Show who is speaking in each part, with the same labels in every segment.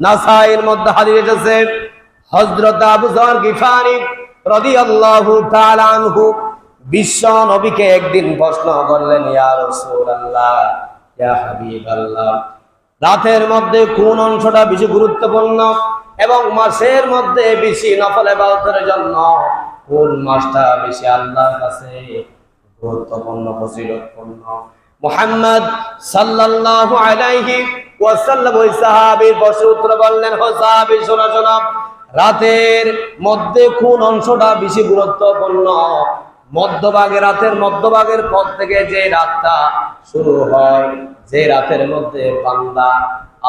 Speaker 1: নাসাইর মধ্যে হাদিস এসেছে হযরত আবু যর গিফারি রাদিয়াল্লাহু তাআলা আনহু বিশ্ব নবীকে একদিন প্রশ্ন করলেন, ইয়া রাসূলুল্লাহ, ইয়া হাবিবাল্লাহ, রাতের মধ্যে কোন অংশটা বেশি গুরুত্বপূর্ণ এবং মাসের মধ্যে বেশি নফল ইবাদতের জন্য কোন মাসটা বেশি আল্লাহর কাছে গুরুত্বপূর্ণ, ফজিলতপূর্ণ? মুহাম্মদ সাল্লাল্লাহু আলাইহি ওয়াসাল্লাম ওই সাহাবীর বসে উত্তর বললেন, ও সাহাবী, শোনো শোনো, রাতের মধ্যে কোন অংশটা বেশি গুরুত্বপূর্ণ? মধ্যভাগে, রাতের মধ্যভাগের পর থেকে যে রাতটা শুরু হয়, যে রাতের মধ্যে বান্দা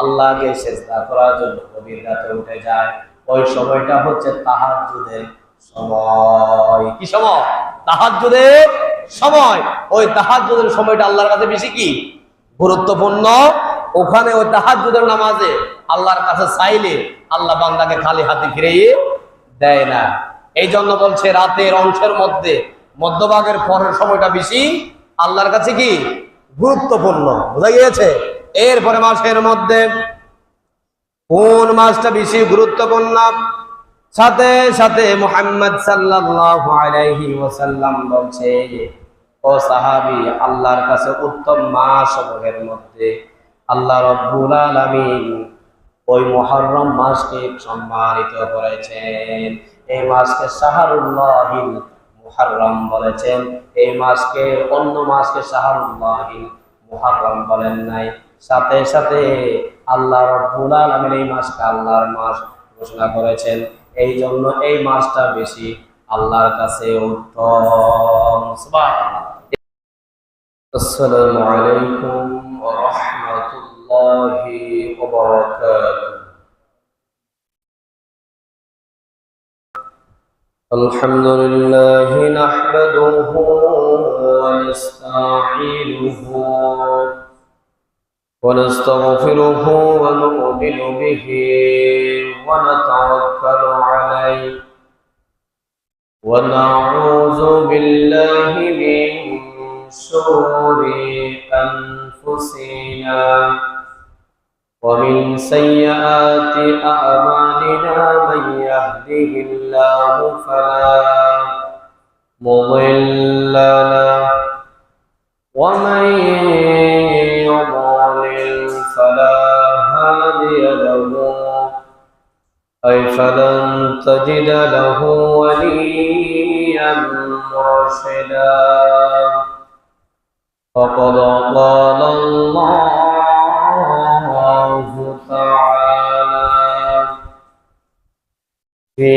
Speaker 1: আল্লাহকে সিজদা করার জন্য গভীর রাতে উঠে যায়, ওই সময়টা হচ্ছে তাহাজ্জুদের সময়। কি সময়? তাহাজ্জুদের সময়। ওই তাহাজ্জুদের সময়টা আল্লাহর কাছে বেশি কি গুরুত্বপূর্ণ। ওখানে ওই তাহাজ্জুদের নামাজে আল্লাহর কাছে চাইলে আল্লাহ বান্দাকে খালি হাতে ফিরিয়ে দেয় না। এই জন্য বলছে রাতের অংশের মধ্যে মধ্যভাগের পরের সময়টা বেশি আল্লাহর কাছে কি গুরুত্বপূর্ণ। বোঝা গিয়েছে? এরপরে মাসের মধ্যে কোন মাসটা বেশি গুরুত্বপূর্ণ? সাথে সাথে মুহাম্মদ সাল্লাল্লাহু আলাইহি ওয়াসাল্লাম বলছে, ও সাহাবী, আল্লাহর কাছে উত্তম মাসসমূহের মধ্যে আল্লাহ রাব্বুল আলামিন ওই মুহররম মাসকে সম্মানিত করেছেন। এই মাসকে শাহরুল্লাহিল মুহররম বলেছেন। এই মাসকে অন্য মাসকে শাহরুল্লাহিল মুহররম বলেন নাই। সাথে সাথে আল্লাহ রাব্বুল আলামিন এই মাসকে আল্লাহর মাস ঘোষণা করেছেন। এই জন্য এই মাসটা বেশি আল্লাহর কাছে উত্তম। সুবহানাল্লাহ। আসসালামু আলাইকুম ওয়া রাহমাতুল্লাহি ওয়া বারাকাতুহু। আলহামদুলিল্লাহি নাহমাদুহু ওয়া নাস্তাঈনুহু ওয়া নাস্তাগফিরুহু ওয়া নু'মিনু বিহি ওয়া নাতাওয়াক্কালু আলাইহি ওয়া নাউযু বিল্লাহি মিন শুরুরি আনফুসিনা ومن سيئات أعمالنا من يهده الله فلا مضل له ومن يضلل فلا هادي له أي فلن تجد له وليا مرشدا فقد قال الله تعالى في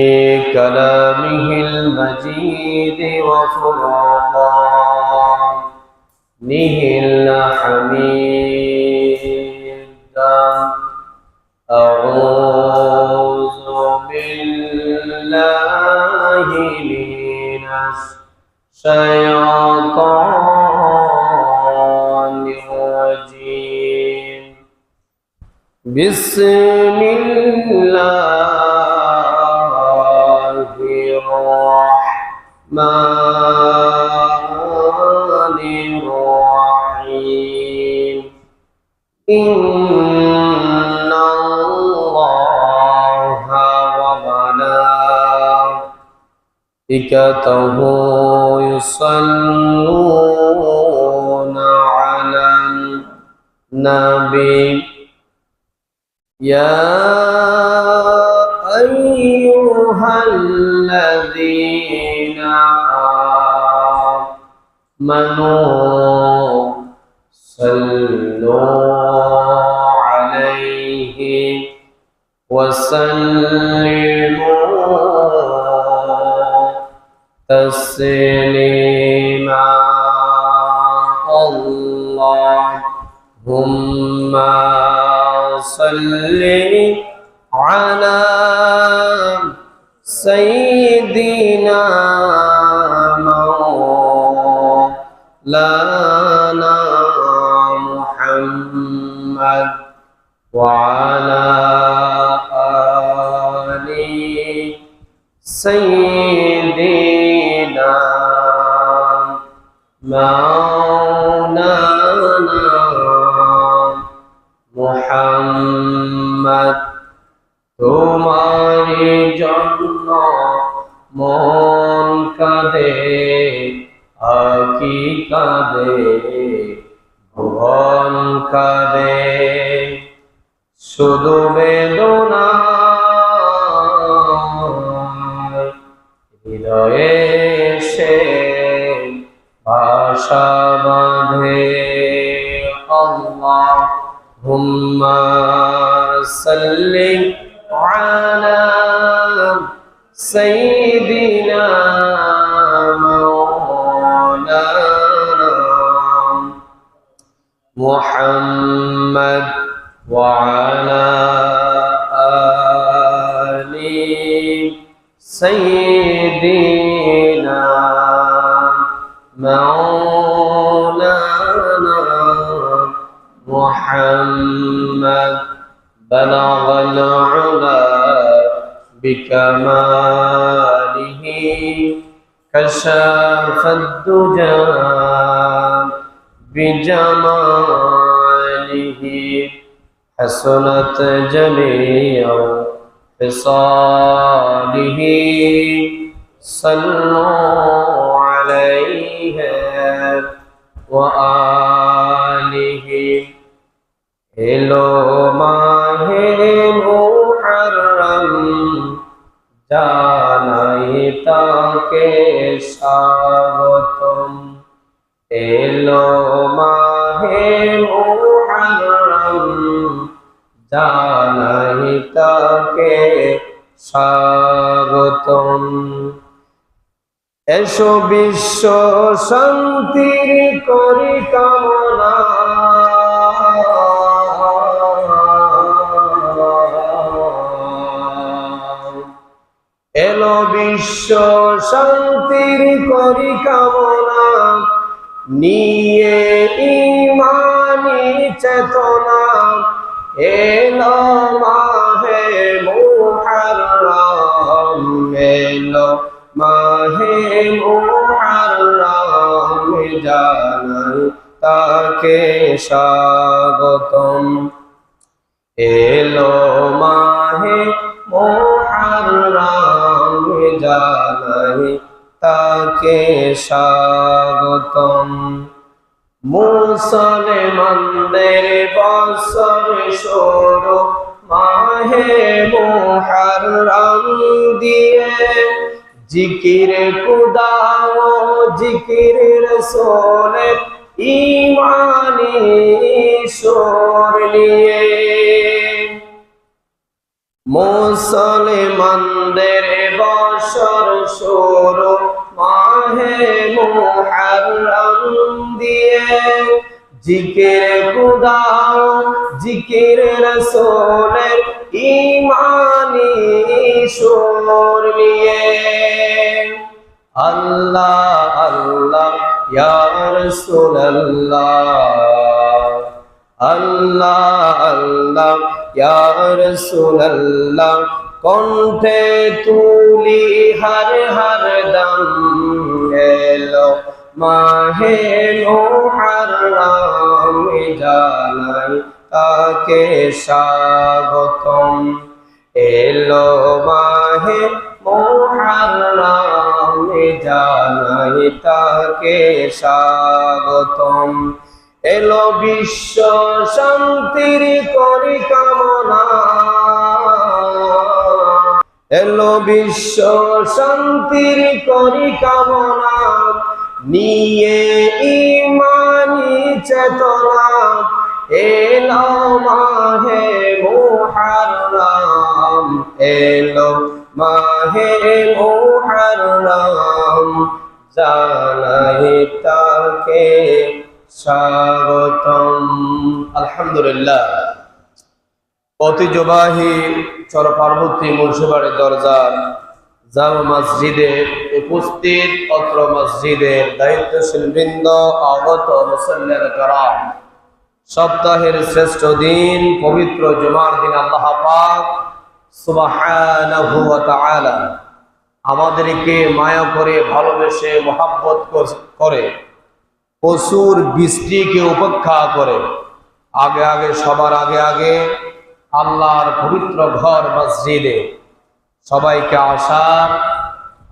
Speaker 1: كلامه المجيد وفرقانه الحميد. أعوذ بالله من الشيطان الرجيم. بسم الله الرحمن الرحيم. إن الله وملائكته يصلون على النبي يا أيها الذين آمنوا صلوا عليه وسلموا تسليما. اللهم صل على سيدنا مولانا محمد وعلى آل سيدنا مولانا محمد তোমারি জন্য মন কাঁদে, আকি কাঁদে, ভুবন কাঁদে, শুধু বেদনা হৃদয়ে সে ভাষা বাঁধে। আল্লাহুম্মা সাল্লি আলা সাইয়্যিদিনা মাওলানা মুহাম্মদ ওয়া আলা আলি সাইয়্যিদিনা মাওলানা মুহাম্মদ বালাগাল উলা বিকামালিহি কাশাফাদ দুজা বিজামালিহি হাসানাত জামিউ ফিসালিহি সাল্লু আলাইহি ওয়া আলিহি। এলো মাহে মুহররম জানাই তাকে স্বাগতম। এলো মাহে মুহররম জানাই তাকে স্বাগতম। এসো বিশ্ব শান্তির করি কামনা, এলো বিশ্ব শান্তির করি কামনা, নিয়ে ইমানি চেতনা। এলো মাহে মুহররম, এলো মাহে মুহররম জানাই তাকে স্বাগতম। এলো মাহে মুহররম জানাই তাকে স্বাগতম। মুসলমানদের বছর শুরু মাহে মুহররম দিয়ে, জিকির খুদা ও জিকির রাসূলের ঈমানি সুর নিয়ে। মুসলমানদের বছর শুরু মাহে মুহররম দিয়ে, জিকির খুদা ও জিকির রাসূলের ঈমানি সুর নিয়ে। আল্লাহ আল্লাহ ইয়া রাসূলুল্লাহ, আল্লাহ আল্লাহ ইয়া রাসূলুল্লাহ কণ্ঠে তুলি হর হর দম। এলো মাহে মুহররম জানাই তাকে স্বাগতম। এলো মাহে মুহররম জানাই তাকে স্বাগতম। এলো বিশ্ব শান্তির করি কামনা, এলো বিশ্ব শান্তির করি কামনা, নিয়ে ইমানি চেতনা। এলো মাহে মুহররম, এলো মাহে মুহররম জানাই তাকে স্বাগতম। আলহামদুলিল্লাহ। ঐতিহ্যবাহী চরপার্বতী মুন্সিবাড়ি দরজার জামে মসজিদে উপস্থিত অত্র মসজিদের দায়িত্বশীল বৃন্দ, আগত মুসল্লিয়ান কেরাম, সপ্তাহের শ্রেষ্ঠ দিন পবিত্র জুমার দিন আল্লাহ পাক সুবহানাহু ওয়া তাআলা আমাদেরকে মায়া করে, ভালোবেসে, মোহাব্বত করে, প্রচুর বৃষ্টিকে উপেক্ষা করে, আগে আগে সবার আগে আগে আল্লাহর পবিত্র ঘর মসজিদে সবাইকে আসার,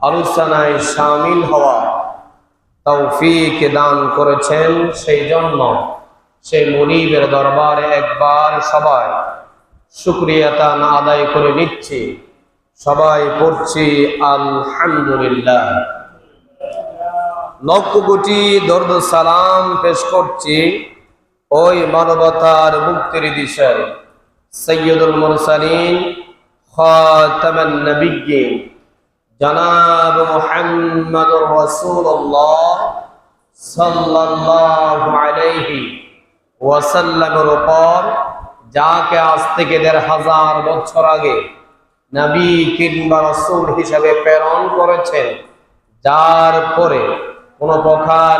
Speaker 1: আলোচনায় শামিল হওয়া তৌফিক দান করেছেন। সেই জন্য সেই মুনিবের দরবারে একবার সবাই শুকরিয়াতা আদায় করে নিচ্ছি। সবাই পড়ছি আলহামদুলিল্লাহ। লক্ষ কোটি দরুদ সালাম পেশ করছি ওই মানবতার মুক্তির দিশায় সৈয়দুল মুরসালিন খাতামুন নবিয়্যিন জনাব মুহাম্মদুর রাসূলুল্লাহ সাল্লাল্লাহু আলাইহি ওয়াসাল্লামের উপর, যাকে আজ থেকে ১৫০০ বছর আগে নবী কিংবা রাসূল হিসেবে প্রেরণ করেছেন, যার পরে কোন প্রকার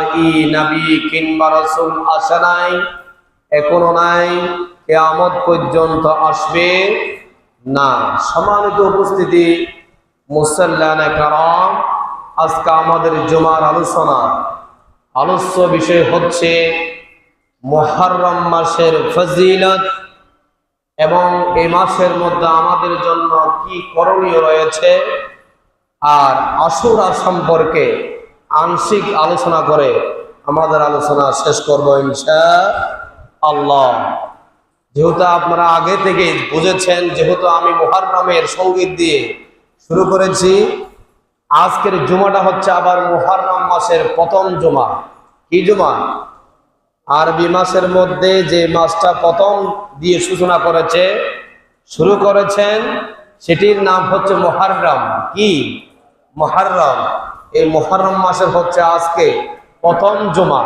Speaker 1: নবী কিংবা রাসূল আসে নাই, এখনো নাই, কিয়ামত পর্যন্ত আসবে না। সম্মানিত উপস্থিতি, মুসল্লানে কারাম, আজকে আমাদের জুমার আলোচ্য বিষয় হচ্ছে মুহররম মাসের ফজিলত এবং এই মাসের মধ্যে আমাদের জন্য কি করণীয় রয়েছে, আর আশুরা সম্পর্কে আংশিক আলোচনা করে আমাদের আলোচনা শেষ করব ইনশাআল্লাহ। যেহেতু আপনারা আগে থেকে বুঝেছেন, যেহেতু আমি মুহররমের সঙ্গীত দিয়ে শুরু করেছি, আজকের জুমাটা হচ্ছে আবার মুহররম মাসের প্রথম জুমা। কি জুমা? আরবি মাসের মধ্যে যে মাসটা প্রথম দিয়ে সূচনা করেছে, শুরু করেছেন, সেটির নাম হচ্ছে মুহররম। কি? মুহররম। এই মুহররম মাসের হচ্ছে আজকে প্রথম জুমা।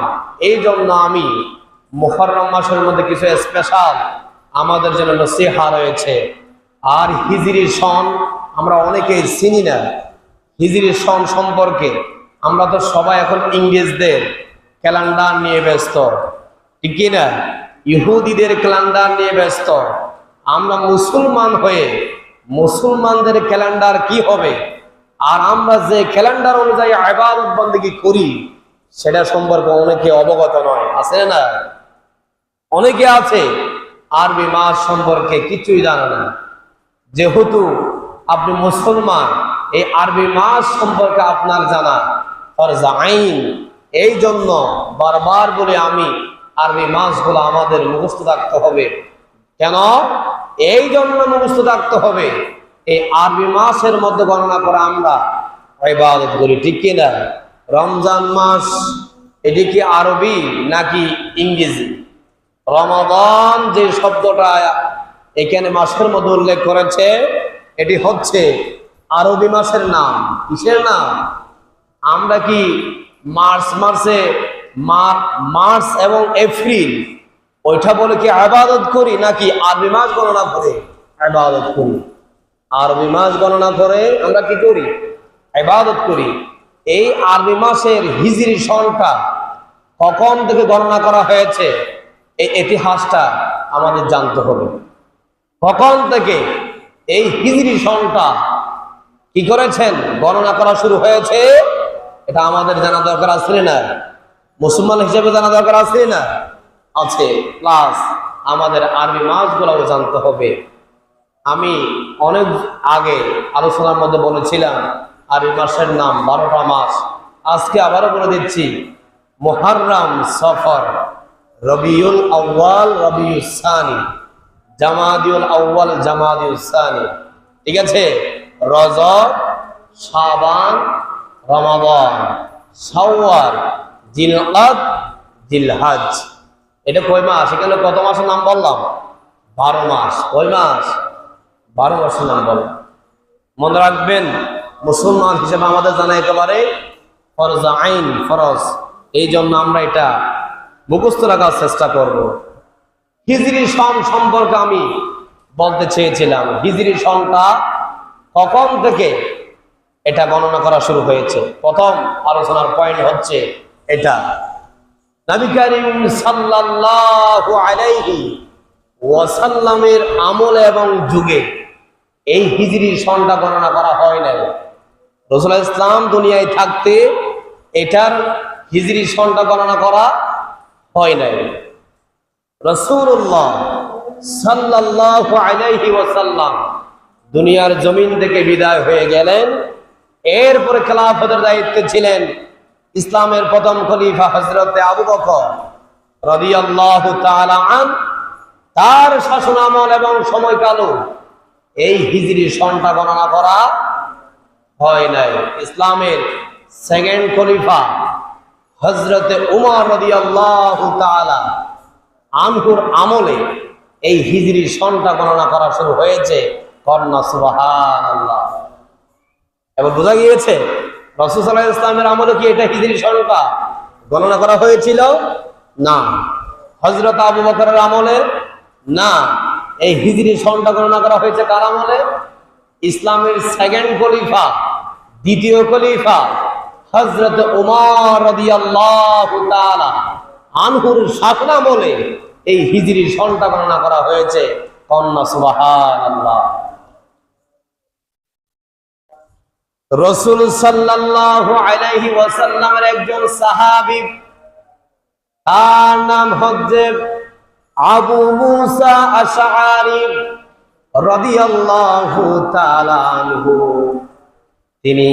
Speaker 1: এই জন্য আমি মুহররম মাসের মধ্যে কিছু স্পেশাল আমাদের জন্য নসিহা রয়েছে। আর হিজরি সন আমরা অনেকেই চিনি না। হিজরি সন সম্পর্কে আমরা তো সবাই এখন ইংরেজদের ক্যালেন্ডার নিয়ে ব্যস্ত, ঠিক কিনা? ইহুদিদের ক্যালেন্ডার নিয়ে ব্যস্ত। আমরা মুসলমান হয়ে মুসলমানদের ক্যালেন্ডার কি হবে, আর আমরা যে ক্যালেন্ডার অনুযায়ী ইবাদত বন্দেগী করি সেটা সম্পর্কে অনেকে অবগত নয়। আছে না? অনেকে আছে আরবি মাস সম্পর্কে কিছুই জানে না। যেহেতু আপনি মুসলমান, এই আরবি মাস সম্পর্কে আপনার জানা ফরজ আইন। এই জন্য বারবার বলে আমি আরবি মাসগুলো আমাদের মুখস্থ রাখতে হবে। কেন? এই জন্য মুখস্থ রাখতে হবে, এই আরবি মাসের মধ্যে গণনা করে আমরা ইবাদত করি, ঠিক কিনা? রমজান মাস এটি কি আরবি নাকি ইংরেজি? রমাদান যে শব্দটা এখানে মাসের মধ্যে উল্লেখ করেছে, এটি হচ্ছে আরবি মাসের নাম। কিসের নাম? আমরা কি মার্চ এবং এপ্রিল ওইটা বলে কি ইবাদত করি, নাকি আরবি মাস গণনা করে ইবাদত করি? আরবি মাস গণনা করে আমরা কি করি? ইবাদত করি। এই আরবি মাসের হিজরি সনটা কখন থেকে গণনা করা হয়েছে, এই ইতিহাসটা আমাদের জানতে হবে। কখন থেকে এই হিজরি সনটা কি করেছেন, গণনা করা শুরু হয়েছে, এটা আমাদের জানা দরকার আছে না? মুসলমান হিসেবে জানা দরকার আছে না? আছে। প্লাস আমাদের আরবি মাসগুলোও জানতে হবে। আমি অনেক আগে আলোচনার মধ্যে বলেছিলাম আরবি মাসের নাম 12টা মাস। আজকে আবারও বলে দিচ্ছি, মুহররম, সফর, রবিউল আউয়াল, রবিউল সানি, জামাদিউল আউয়াল, জামাদিউল সানি, ঠিক আছে? রজব, শাবান, রমাদান, শাওয়াল, জিলকাদ, জিলহজ। এটা কয় মাস? এখানে কত মাসের নাম বললাম? 12 মাস। কয় মাস? 12 মাসের নাম বললাম। মনে রাখবেন, মুসলমান হিসেবে আমাদের জানা একেবারে ফরজ আইন, ফরজ। এই জন্য আমরা এটা মুখস্থ রাখার চেষ্টা করব। হিজরি সন সম্পর্কে আমি বলতে চেয়েছিলাম, হিজরি সনটা কখন থেকে এটা গণনা করা শুরু হয়েছে। প্রথম আলোচনার পয়েন্ট হচ্ছে এটা, নবী করিম সাল্লাল্লাহু আলাইহি ওয়াসাল্লামের আমলে এবং যুগে এই হিজরি সনটা গণনা করা হয় নাই। রাসূলুল্লাহ ইসলাম দুনিয়ায় থাকতে এটার হিজরি সনটা গণনা করা হয় নাই। রাসূলুল্লাহ সাল্লাল্লাহু আলাইহি ওয়াসাল্লাম দুনিয়ার জমিন থেকে বিদায় হয়ে গেলেন। এরপরে খেলাফতের দায়িত্বে ছিলেন ইসলামের প্রথম খলিফা হযরত আবু বকর রাদিয়াল্লাহু তাআলা আন। তার শাসনামল এবং সময়কালও এই হিজরি সনটা গণনা করা হয় নাই। ইসলামের সেকেন্ড খলিফা হযরত উমর রাদিয়াল্লাহু তাআলা আনহুর আমলে এই হিজরি সনটা গণনা করা শুরু হয়েছে। কন্যা সুবহানাল্লাহ। এবার বোঝা গিয়েছে রাসূল সাল্লাল্লাহু আলাইহি ওয়াসাল্লামের আমলে কি এটা হিজরি সনটা গণনা করা হয়েছিল? না। হযরত আবু বকরের আমলে না। এই হিজরি সনটা গণনা করা হয়েছে কার আমলে? ইসলামের সেকেন্ড খলিফা, দ্বিতীয় খলিফা হযরত উমর রাদিয়াল্লাহু তাআলা আনহুর শাসনামলে এই হিজরি সনটা গণনা করা হয়েছে। কন্যা সুবহানাল্লাহ। রাসূল সাল্লাল্লাহু আলাইহি ওয়াসাল্লামের একজন সাহাবী, তার নাম হচ্ছে আবু মুসা আশআরী রাদিয়াল্লাহু তাআলা আনহু। তিনি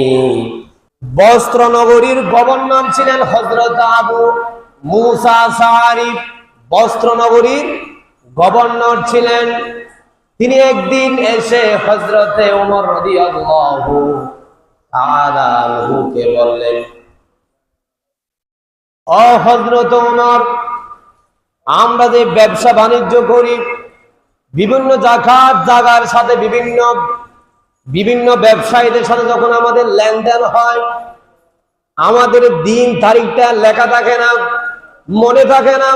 Speaker 1: বস্ত্র নগরীর গভর্নর ছিলেন। হযরত আবু মুসা আশআরী বস্ত্র নগরীর গভর্নর ছিলেন। তিনি একদিন এসে হযরতে ওমর রাদিয়াল্লাহু তাআলা আনহুকে বললেন, ও হযরত ওমর, আমরা যে ব্যবসা বাণিজ্য করি, বিভিন্ন জায়গার সাথে বিভিন্ন ব্যবসায়ীদের সাথে যখন আমাদের লেনদেন হয়, আমাদের দিন তারিখটা লেখা থাকে না, মনে থাকে না।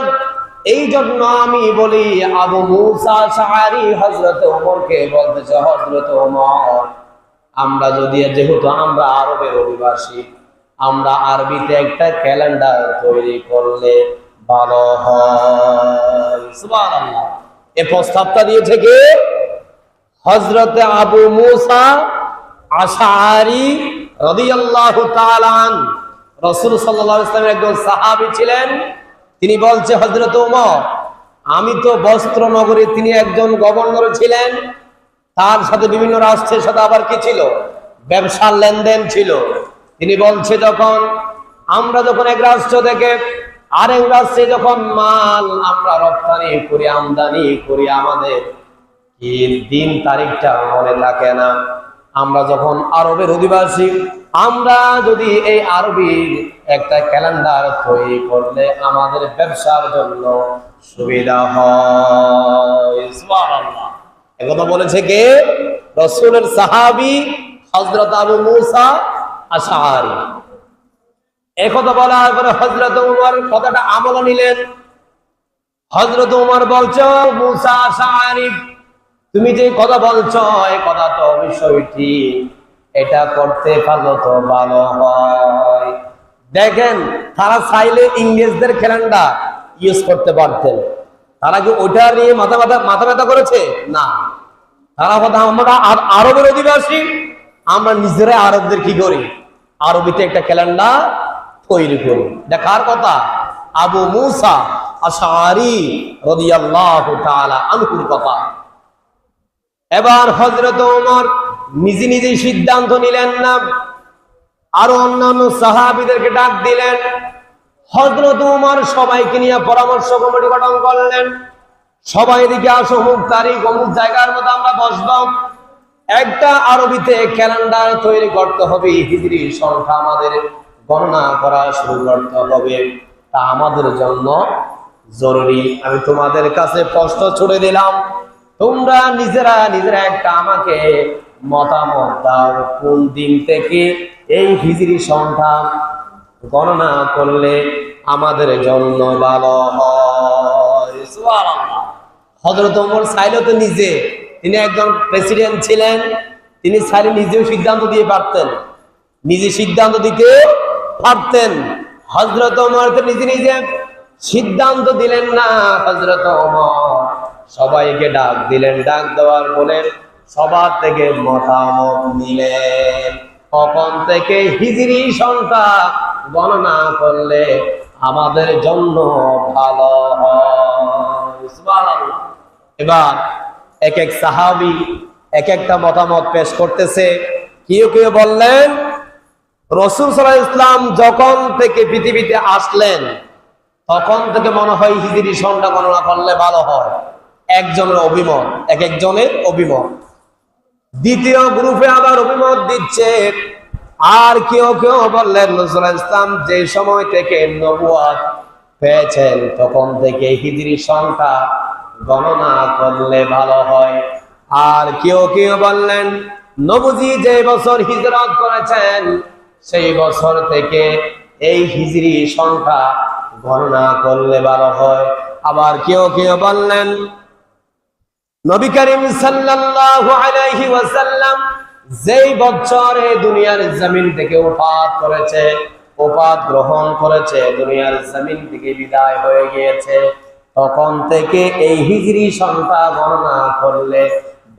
Speaker 1: এই জন্য আমি বলি, আবু মুসা আশআরী হযরত ওমরকে বলতেছে, হযরত ওমর, আমরা যেহেতু আমরা আরবের অধিবাসী, আমরা আরবিতে একটা ক্যালেন্ডার তৈরি করলে ভালো হয়। সুবহানাল্লাহ। এই প্রস্তাবটা দিয়েছে কে? হযরত আবু মুসা আশআরী রাদিয়াল্লাহু তাআলা আন। রাসূল সাল্লাল্লাহু আলাইহি ওয়াসাল্লামের একজন সাহাবী ছিলেন। তিনি বলছে, হযরত ওমর, আমি তো বস্ত্র নগরী, তিনি একজন গভর্নর ছিলেন, তার সাথে বিভিন্ন রাষ্ট্রের সাথে আবার কি ছিল? ব্যবসার লেনদেন ছিল। তিনি বলছে, আমরা যখন এক রাষ্ট্র থেকে আরেক রাষ্ট্রে যখন মাল আমরা রপ্তানি করি, আমদানি করি, আমাদের কি দিন তারিখটা মনে থাকে না। আমরা যখন আরবের অধিবাসী, আমরা যদি এই আরবির একটা ক্যালেন্ডার তৈরি করলে আমাদের ব্যবসার জন্য সুবিধা হয়। সুবহানাল্লাহ। একথা বলেছে কে? রাসূলের সাহাবী হযরত আবু মুসা আশআরী। একথা বলার পরে হযরত ওমর কথাটা আমলে নিলেন। হযরত ওমর বলছো, মুসা আশআরী, তুমি যে কথা বলছো এই কথা তো অবশ্যই ঠিক, এটা করতে পারলে তো ভালো হয়। দেখেন, তারা চাইলে ইংরেজদের ক্যালেন্ডার ইউজ করতে পারতেন। তারা কি ওটা নিয়ে মাথা ব্যথা করেছে? না। তারা কথা, আমরা আরবের অধিবাসী, আমরা নিজেরা আরবদের কি করি? আরবিতে একটা ক্যালেন্ডার তৈরি করি। দেখার কথা আবু মুসা আশআরী রাদিয়াল্লাহু তাআলা আনহুর কথা। এবার হযরত ওমর নিজেই সিদ্ধান্ত নিলেন না, আরো অন্যান্য সাহাবীদেরকে ডাক দিলেন। হযরত ওমর সবাইকে নিয়ে পরামর্শ কমিটি গঠন করলেন। সবাই এদিকে আসো, অমুক তারিখ অমুক জায়গার মধ্যে আমরা বসবো, একটা আরবিতে ক্যালেন্ডার তৈরি করতে হবে, হিজরি সংখ্যা আমাদের গণনা করা শুরু করতে হবে, তা আমাদের জন্য জরুরি। আমি তোমাদের কাছে প্রশ্ন ছুড়ে দিলাম, তোমরা নিজেরা একটা আমাকে মতামত দাও, কোন দিন থেকে এই হিজরি সংখ্যা গণনা করলে আমাদের জন্য ভালো হয়। সুবহানাল্লাহ। হযরত ওমর চাইলে তো তিনি একজন প্রেসিডেন্ট ছিলেন, তিনি চাইলে নিজেও সিদ্ধান্ত দিয়ে পারতেন, নিজে সিদ্ধান্ত দিতে পারতেন। হযরত ওমর তো নিজে সিদ্ধান্ত দিলেন না। হযরত ওমর সবাইকে ডাক দিলেন, ডাক দেওয়ার পরে সবার থেকে মতামত নিলেন, কখন থেকে হিজরি সংখ্যা গণনা করলে আমাদের জন্য ভালো হয়। সুবহানাল্লাহ। এবার এক এক সাহাবী এক একটা মতামত পেশ করতেছে। কেউ কেউ বললেন রাসূল সাল্লাল্লাহু আলাইহি ওয়াসাল্লাম যখন থেকে পৃথিবীতে আসলেন তখন থেকে মনে হয় হিজরি সনটা গণনা করলে ভালো হয়। একজনের অভিমত, এক একজনের অভিমত। দ্বিতীয় গ্রুপে আবার অভিমত দিচ্ছে। আর কেউ কেউ বললেন রাসূল সাল্লাল্লাহু আলাইহি ওয়াসাল্লাম যে সময় থেকে নবুয়ত পেয়েছেন তখন থেকে হিজরি সনটা গণনা করলে ভালো হয়। আর কেউ কেউ বললেন নবীজি যে বছর হিজরত করেছেন সেই বছর থেকে এই হিজরি সংখ্যা গণনা করলে ভালো হয়। আবার কেউ কেউ বললেন নবী করিম সাল্লাল্লাহু আলাইহি ওয়াসাল্লাম যেই বছরে দুনিয়ার জমিন থেকে ওফাত করেছে, ওফাত গ্রহণ করেছে, দুনিয়ার জমিন থেকে বিদায় হয়ে গিয়েছে, তখন থেকে এই হিজরি সংখ্যা গণনা করলে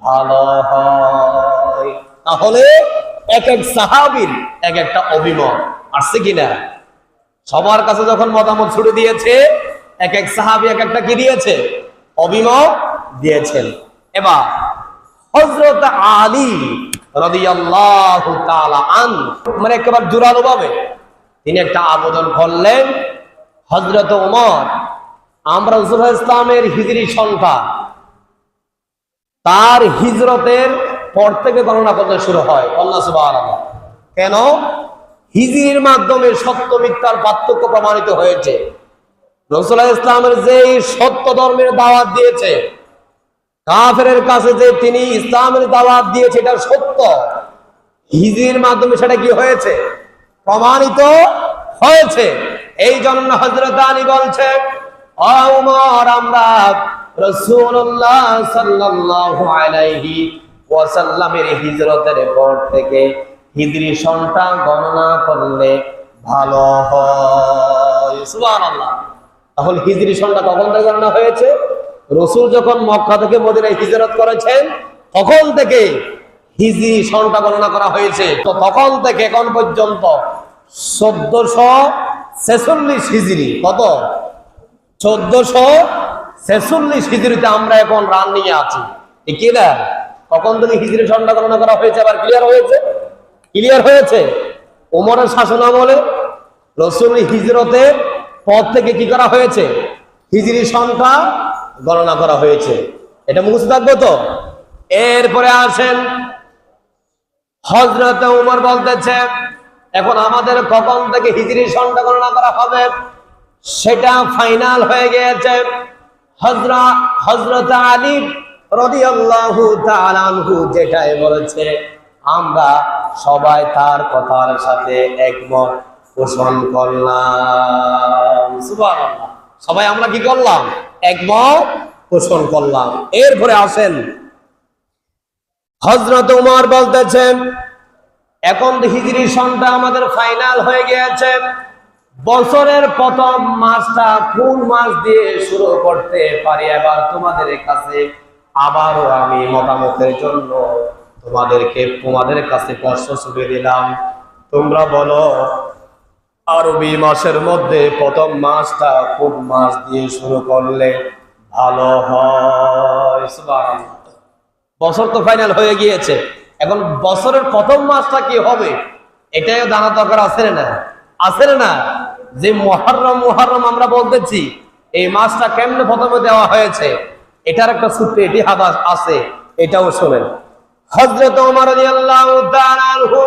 Speaker 1: ভালো হয়। তাহলে এক এক সাহাবীর এক একটা অভিমত আসছে কিনা? সবার কাছে যখন মতামত ছুড়ে দিয়েছে, এক এক সাহাবী এক একটা কি দিয়েছে? অভিমত দিয়েছেন। এবার হযরত আলী রাদিয়াল্লাহু তাআলা আনহু একেবারে জোরালোভাবে তিনি একটা আবেদন করলেন, হযরত ওমর আমরা রাসূলুল্লাহ ইসলামের হিজরি সংখ্যা তার হিজরতের পর থেকে গণনা করতে শুরু হয়। আল্লাহ সুবহানাল্লাহ। কেন? হিজরির মাধ্যমে সত্য মিথ্যার পার্থক্য প্রমাণিত হয়েছে। রাসূলুল্লাহ ইসলামের যে সত্য ধর্মের দাওয়াত দিয়েছে, কাফেরের কাছে যে তিনি ইসলামের দাওয়াত দিয়েছে এটা সত্য, হিজরির মাধ্যমে সেটা কি হয়েছে? প্রমাণিত হয়েছে। এই জন্য হযরত আলী বলছে, ও ওমর আমরা রাসূলুল্লাহ সাল্লাল্লাহু আলাইহি ওয়াসাল্লামের হিজরতের পর থেকে হিজরি সনটা গণনা করলে ভালো হয়। সুবহানাল্লাহ। তাহলে হিজরি সনটা কখন থেকে গণনা হয়েছে? রাসূল যখন মক্কা থেকে মদিনায় হিজরত করেছেন তখন থেকে হিজরি সনটা গণনা করা হয়েছে। তো তখন থেকে এখন পর্যন্ত 1446 হিজরি। কত? 1446 হিজরিতে আমরা এখন রান নিয়ে আছি। ঠিক কি না? কখন থেকে হিজরি সনটা গণনা করা হয়েছে? আবার ক্লিয়ার হয়েছে? ক্লিয়ার হয়েছে। ওমরের শাসন আমলে রাসূল হিজরতের পর থেকে কি করা হয়েছে? হিজরি সংখ্যা গণনা করা হয়েছে। এটা মুখস্থ থাকবে তো? এরপরে আসেন হযরত ওমর বলতেছে এখন আমাদের কখন থেকে হিজরি সনটা গণনা করা হবে সেটা ফাইনাল হয়ে গিয়েছে। হযরত আলী রাদিয়াল্লাহু তাআলা আনহু যেটাই বলেছে আমরা সবাই তার কথার সাথে একমত পোষণ করলাম। সুবহানাল্লাহ। সবাই আমরা কি করলাম? একমত পোষণ করলাম। এরপরে আসেন হযরত ওমর বলতেছেন এখন হিজরি সনটা আমাদের ফাইনাল হয়ে গিয়েছে, বছরের প্রথম মাসটা কোন মাস দিয়ে শুরু করতে পারি? এবার তোমাদের কাছে আবারও আমি মতামতের জন্য তোমাদের কাছে প্রশ্ন ছুড়ে দিলাম। তোমরা বলো আরবি মাসের মধ্যে প্রথম মাসটা কোন মাস দিয়ে শুরু করলে ভালো হয়? সুবহানাল্লাহ। বছর তো ফাইনাল হয়ে গিয়েছে, এখন বছরের প্রথম মাসটা কি হবে এটাও জানা দরকার আছে না? আছে না? যে মুহররম আমরা বলতেছি এই মাসটা কেমনে প্রথমে দেওয়া হয়েছে এটার একটা সূত্র ইতিহাস আছে, এটাও শোনেন। হযরত ওমর রাদিয়াল্লাহু তাআলা আনহু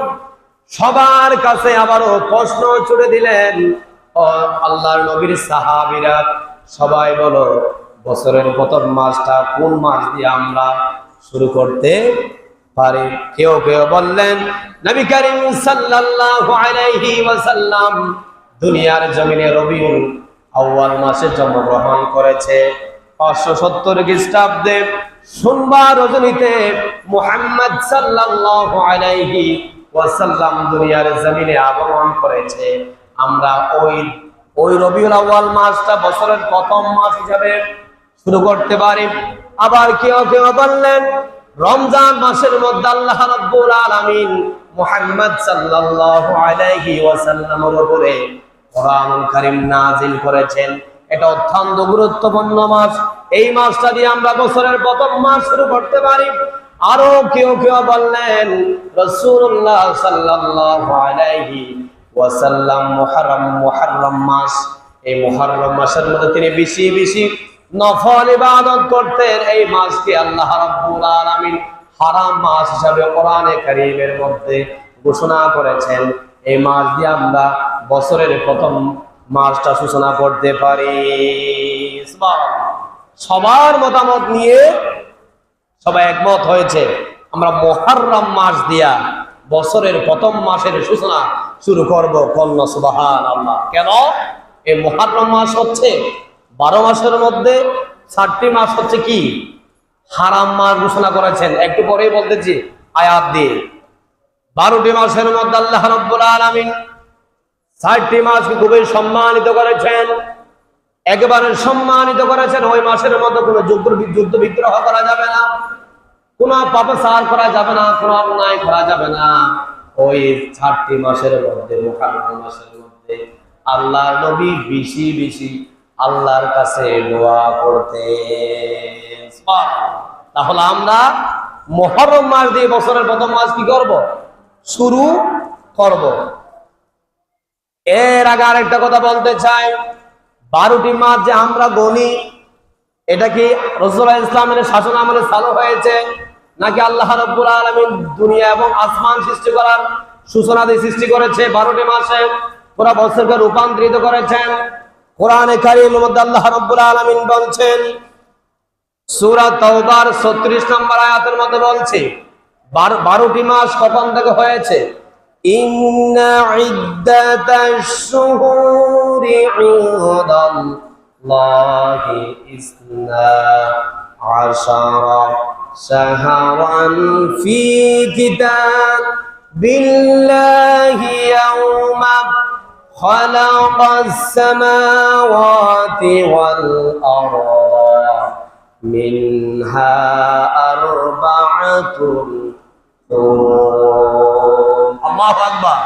Speaker 1: সবার কাছে আবারও প্রশ্ন ছুড়ে দিলেন, ও আল্লাহর নবীর সাহাবীরা সবাই বলো বছরের প্রথম মাসটা কোন মাস দিয়ে আমরা শুরু করতে পারি? কেউ কেউ বললেন নবী করিম সাল্লাল্লাহু আলাইহি ওয়াসাল্লাম দুনিয়ার জমিনে রবিউল আউয়াল মাসে জন্মগ্রহণ করেছে। 570 খ্রিস্টাব্দে সোমবার রজনীতে মুহাম্মদ সাল্লাল্লাহু আলাইহি ওয়াসাল্লাম দুনিয়ার জমিনে আগমন করেছে। আমরা ওই রবিউল আউয়াল মাসটা বছরের প্রথম মাস হিসাবে শুরু করতে পারি। আবার কেউ কেউ বললেন রমজান মাসের মধ্যে আল্লাহ রাব্বুল আলামিন মুহাম্মদ সাল্লাল্লাহু আলাইহি ওয়াসাল্লামের উপরে কোরআনুল কারীম নাযিল করেছেন। এটা অত্যন্ত গুরুত্বপূর্ণ মাস। এই মাসটা দিয়ে আমরা বছরের প্রথম মাস শুরু করতে পারি। আরো কেউ কেউ বললেন রাসূলুল্লাহ সাল্লাল্লাহু আলাইহি ওয়াসাল্লাম মুহররম মাস, এই মুহররম মাসের মধ্যে তিনি বেশি বেশি নফল ইবাদত করতেন। এই মাসকে আল্লাহ রাব্বুল আলামিন হারাম মাস হিসাবে কোরআনে কারীমের মধ্যে ঘোষণা করেছেন। এই মাস দিয়ে আমরা বছরের প্রথম মাসটা সূচনা করতে পারি। সবার মতামত নিয়ে সবাই একমত হয়েছে আমরা মুহররম মাস দিয়া বছরের প্রথম মাসের সূচনা শুরু করব। কন্যা সুবহানাল্লাহ। কেন? এই মুহররম মাস হচ্ছে 12 মাসের মধ্যে 7টি মাস হচ্ছে কি হারাম মাস ঘোষণা করেছেন। একটু পরেই বলতেছি আয়াত দিয়ে। 12টি মাসের মধ্যে আল্লাহ রাব্বুল আলামিন 7টি মাসকে খুবই সম্মানিত করেছেন, একেবারে সম্মানিত করেছেন। ওই মাসের মধ্যে কোনো যুদ্ধ বিগ্রহ করা যাবে না, কোনো পাপাচার করা যাবে না, কোনো অন্যায় করা যাবে না। ওই 7টি মাসের মধ্যে মুহররম মাসের মধ্যে আল্লাহর নবী বেশি বেশি আল্লাহর কাছে দোয়া করতেন। তাহলে আমরা মুহররম মাস দিয়ে বছরের প্রথম মাস কি করব? শুরু করব। এর আগে আরেকটা কথা বলতে চাই, 12টি মাস যে আমরা গণি, এটা কি রাসূলুল্লাহ ইসলামের শাসন আমলে চালু হয়েছে, নাকি আল্লাহ রাব্বুল আলামিন দুনিয়া এবং আসমান সৃষ্টি করার সূচনা দিয়ে সৃষ্টি করেছে 12টি মাসে পুরো বছরকে রূপান্তরিত করেছেন? কোরআনে কারীমের মধ্যে আল্লাহ রাব্বুল আলামিন বলছেন, সূরা তাওবার 36 নম্বর আয়াতের মধ্যে বলছে 12টি মাস কখন থেকে হয়েছে? ইন্না ইদ্দাতাশ শুহুরি ইনদাল্লাহি ইসনা আশারা শাহরান ফি কিতাবিল্লাহি ইয়াওমা খালাকাস সামাওয়াতি ওয়াল আরদা মিনহা আরবাআতুন হুরুম। আল্লাহু আকবার।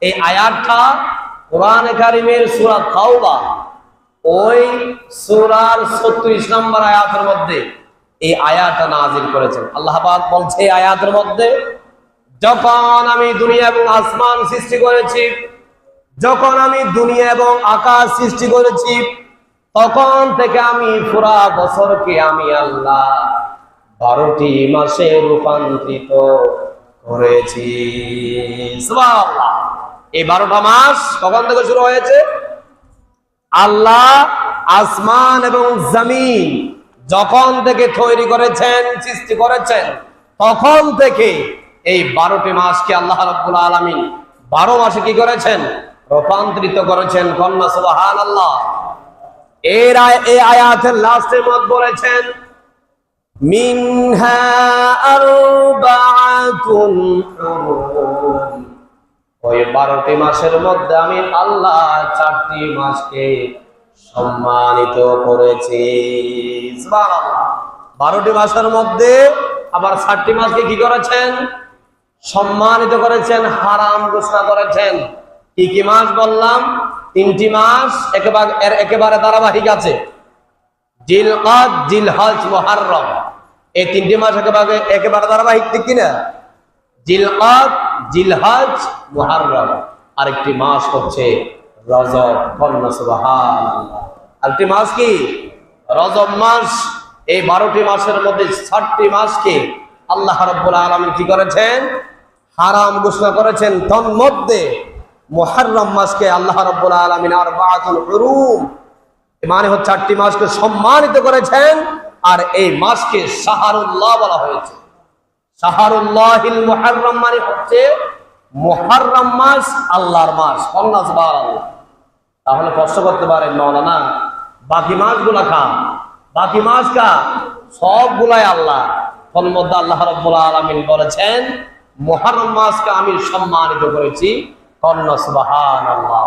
Speaker 1: এই আয়াতটা কোরআনে কারীমের সূরা তাওবা ওই সূরার 36 নম্বর আয়াতের মধ্যে এই আয়াতটা নাযিল করেছেন। আল্লাহ পাক বলছে এই আয়াতের মধ্যে, যখন আমি দুনিয়া এবং আসমান সৃষ্টি করেছি, যখন আমি দুনিয়া এবং আকাশ সৃষ্টি করেছি, তখন থেকে আমি পুরা বছরকে আমি আল্লাহ 12টি মাসে রূপান্তরিত করেছি। সুবহানাল্লাহ। এই 12টা মাস কখন থেকে শুরু হয়েছে? আল্লাহ আসমান এবং জমিন যখন থেকে তৈরি করেছেন, সৃষ্টি করেছেন, তখন থেকে এই 12টি মাসকে আল্লাহ রাব্বুল আলামিন 12 মাসে কি করেছেন? রূপান্তরিত করেছেন। কন্যা সুবহানাল্লাহ। এই আয়াতের লাস্টের মধ্যে বলেছেন, মিনহা আরবাআতুন হুরুম। ওই 12টি মাসের মধ্যে আমি আল্লাহ 4টি মাসকে সম্মানিত করেছি। সুবহানাল্লাহ। 12টি মাসের মধ্যে আবার 4টি মাসকে কি করেছেন? সম্মানিত করেছেন, হারাম ঘোষণা করেছেন। কি কি মাস বললাম? 3টি মাস একেবারে ধারাবাহিক আছে, জিলকাদ, জিলহজ, মুহররম। এই 3টি মাস একেবারে ধারাবাহিক, ঠিক কিনা? জিলকাদ, জিলহজ, মুহররম। আরেকটি মাস হচ্ছে রজব। কন্যা সুবহানাল্লাহ। আরেকটি মাস কি? রজব মাস। এই 12টি মাসের মধ্যে 7টি মাসকে আল্লাহ রাব্বুল আলামিন কি করেছেন? হারাম ঘোষণা করেছেন। তন্মধ্যে মুহররম মাসকে আল্লাহ রাব্বুল আলামিন আরবাআতুল হুরুম, মানে হচ্ছে 8টি মাসকে সম্মানিত করেছেন। আর এই মাসকে শাহরুল্লাহ বলা হয়েছে। শাহরুল্লাহিল মুহররম মানে হচ্ছে মুহররম মাস, আল্লাহর মাস। সুবহানাল্লাহ। তাহলে প্রশ্ন করতে পারেন, মাওলানা বাকি মাসগুলা কার? বাকি মাস কার? সবগুলাই আল্লাহ। তার মধ্যে আল্লাহ রাব্বুল আলামিন বলেছেন মুহররম মাসকে আমি সম্মানিত করেছি। কন্যা সুবহানাল্লাহ।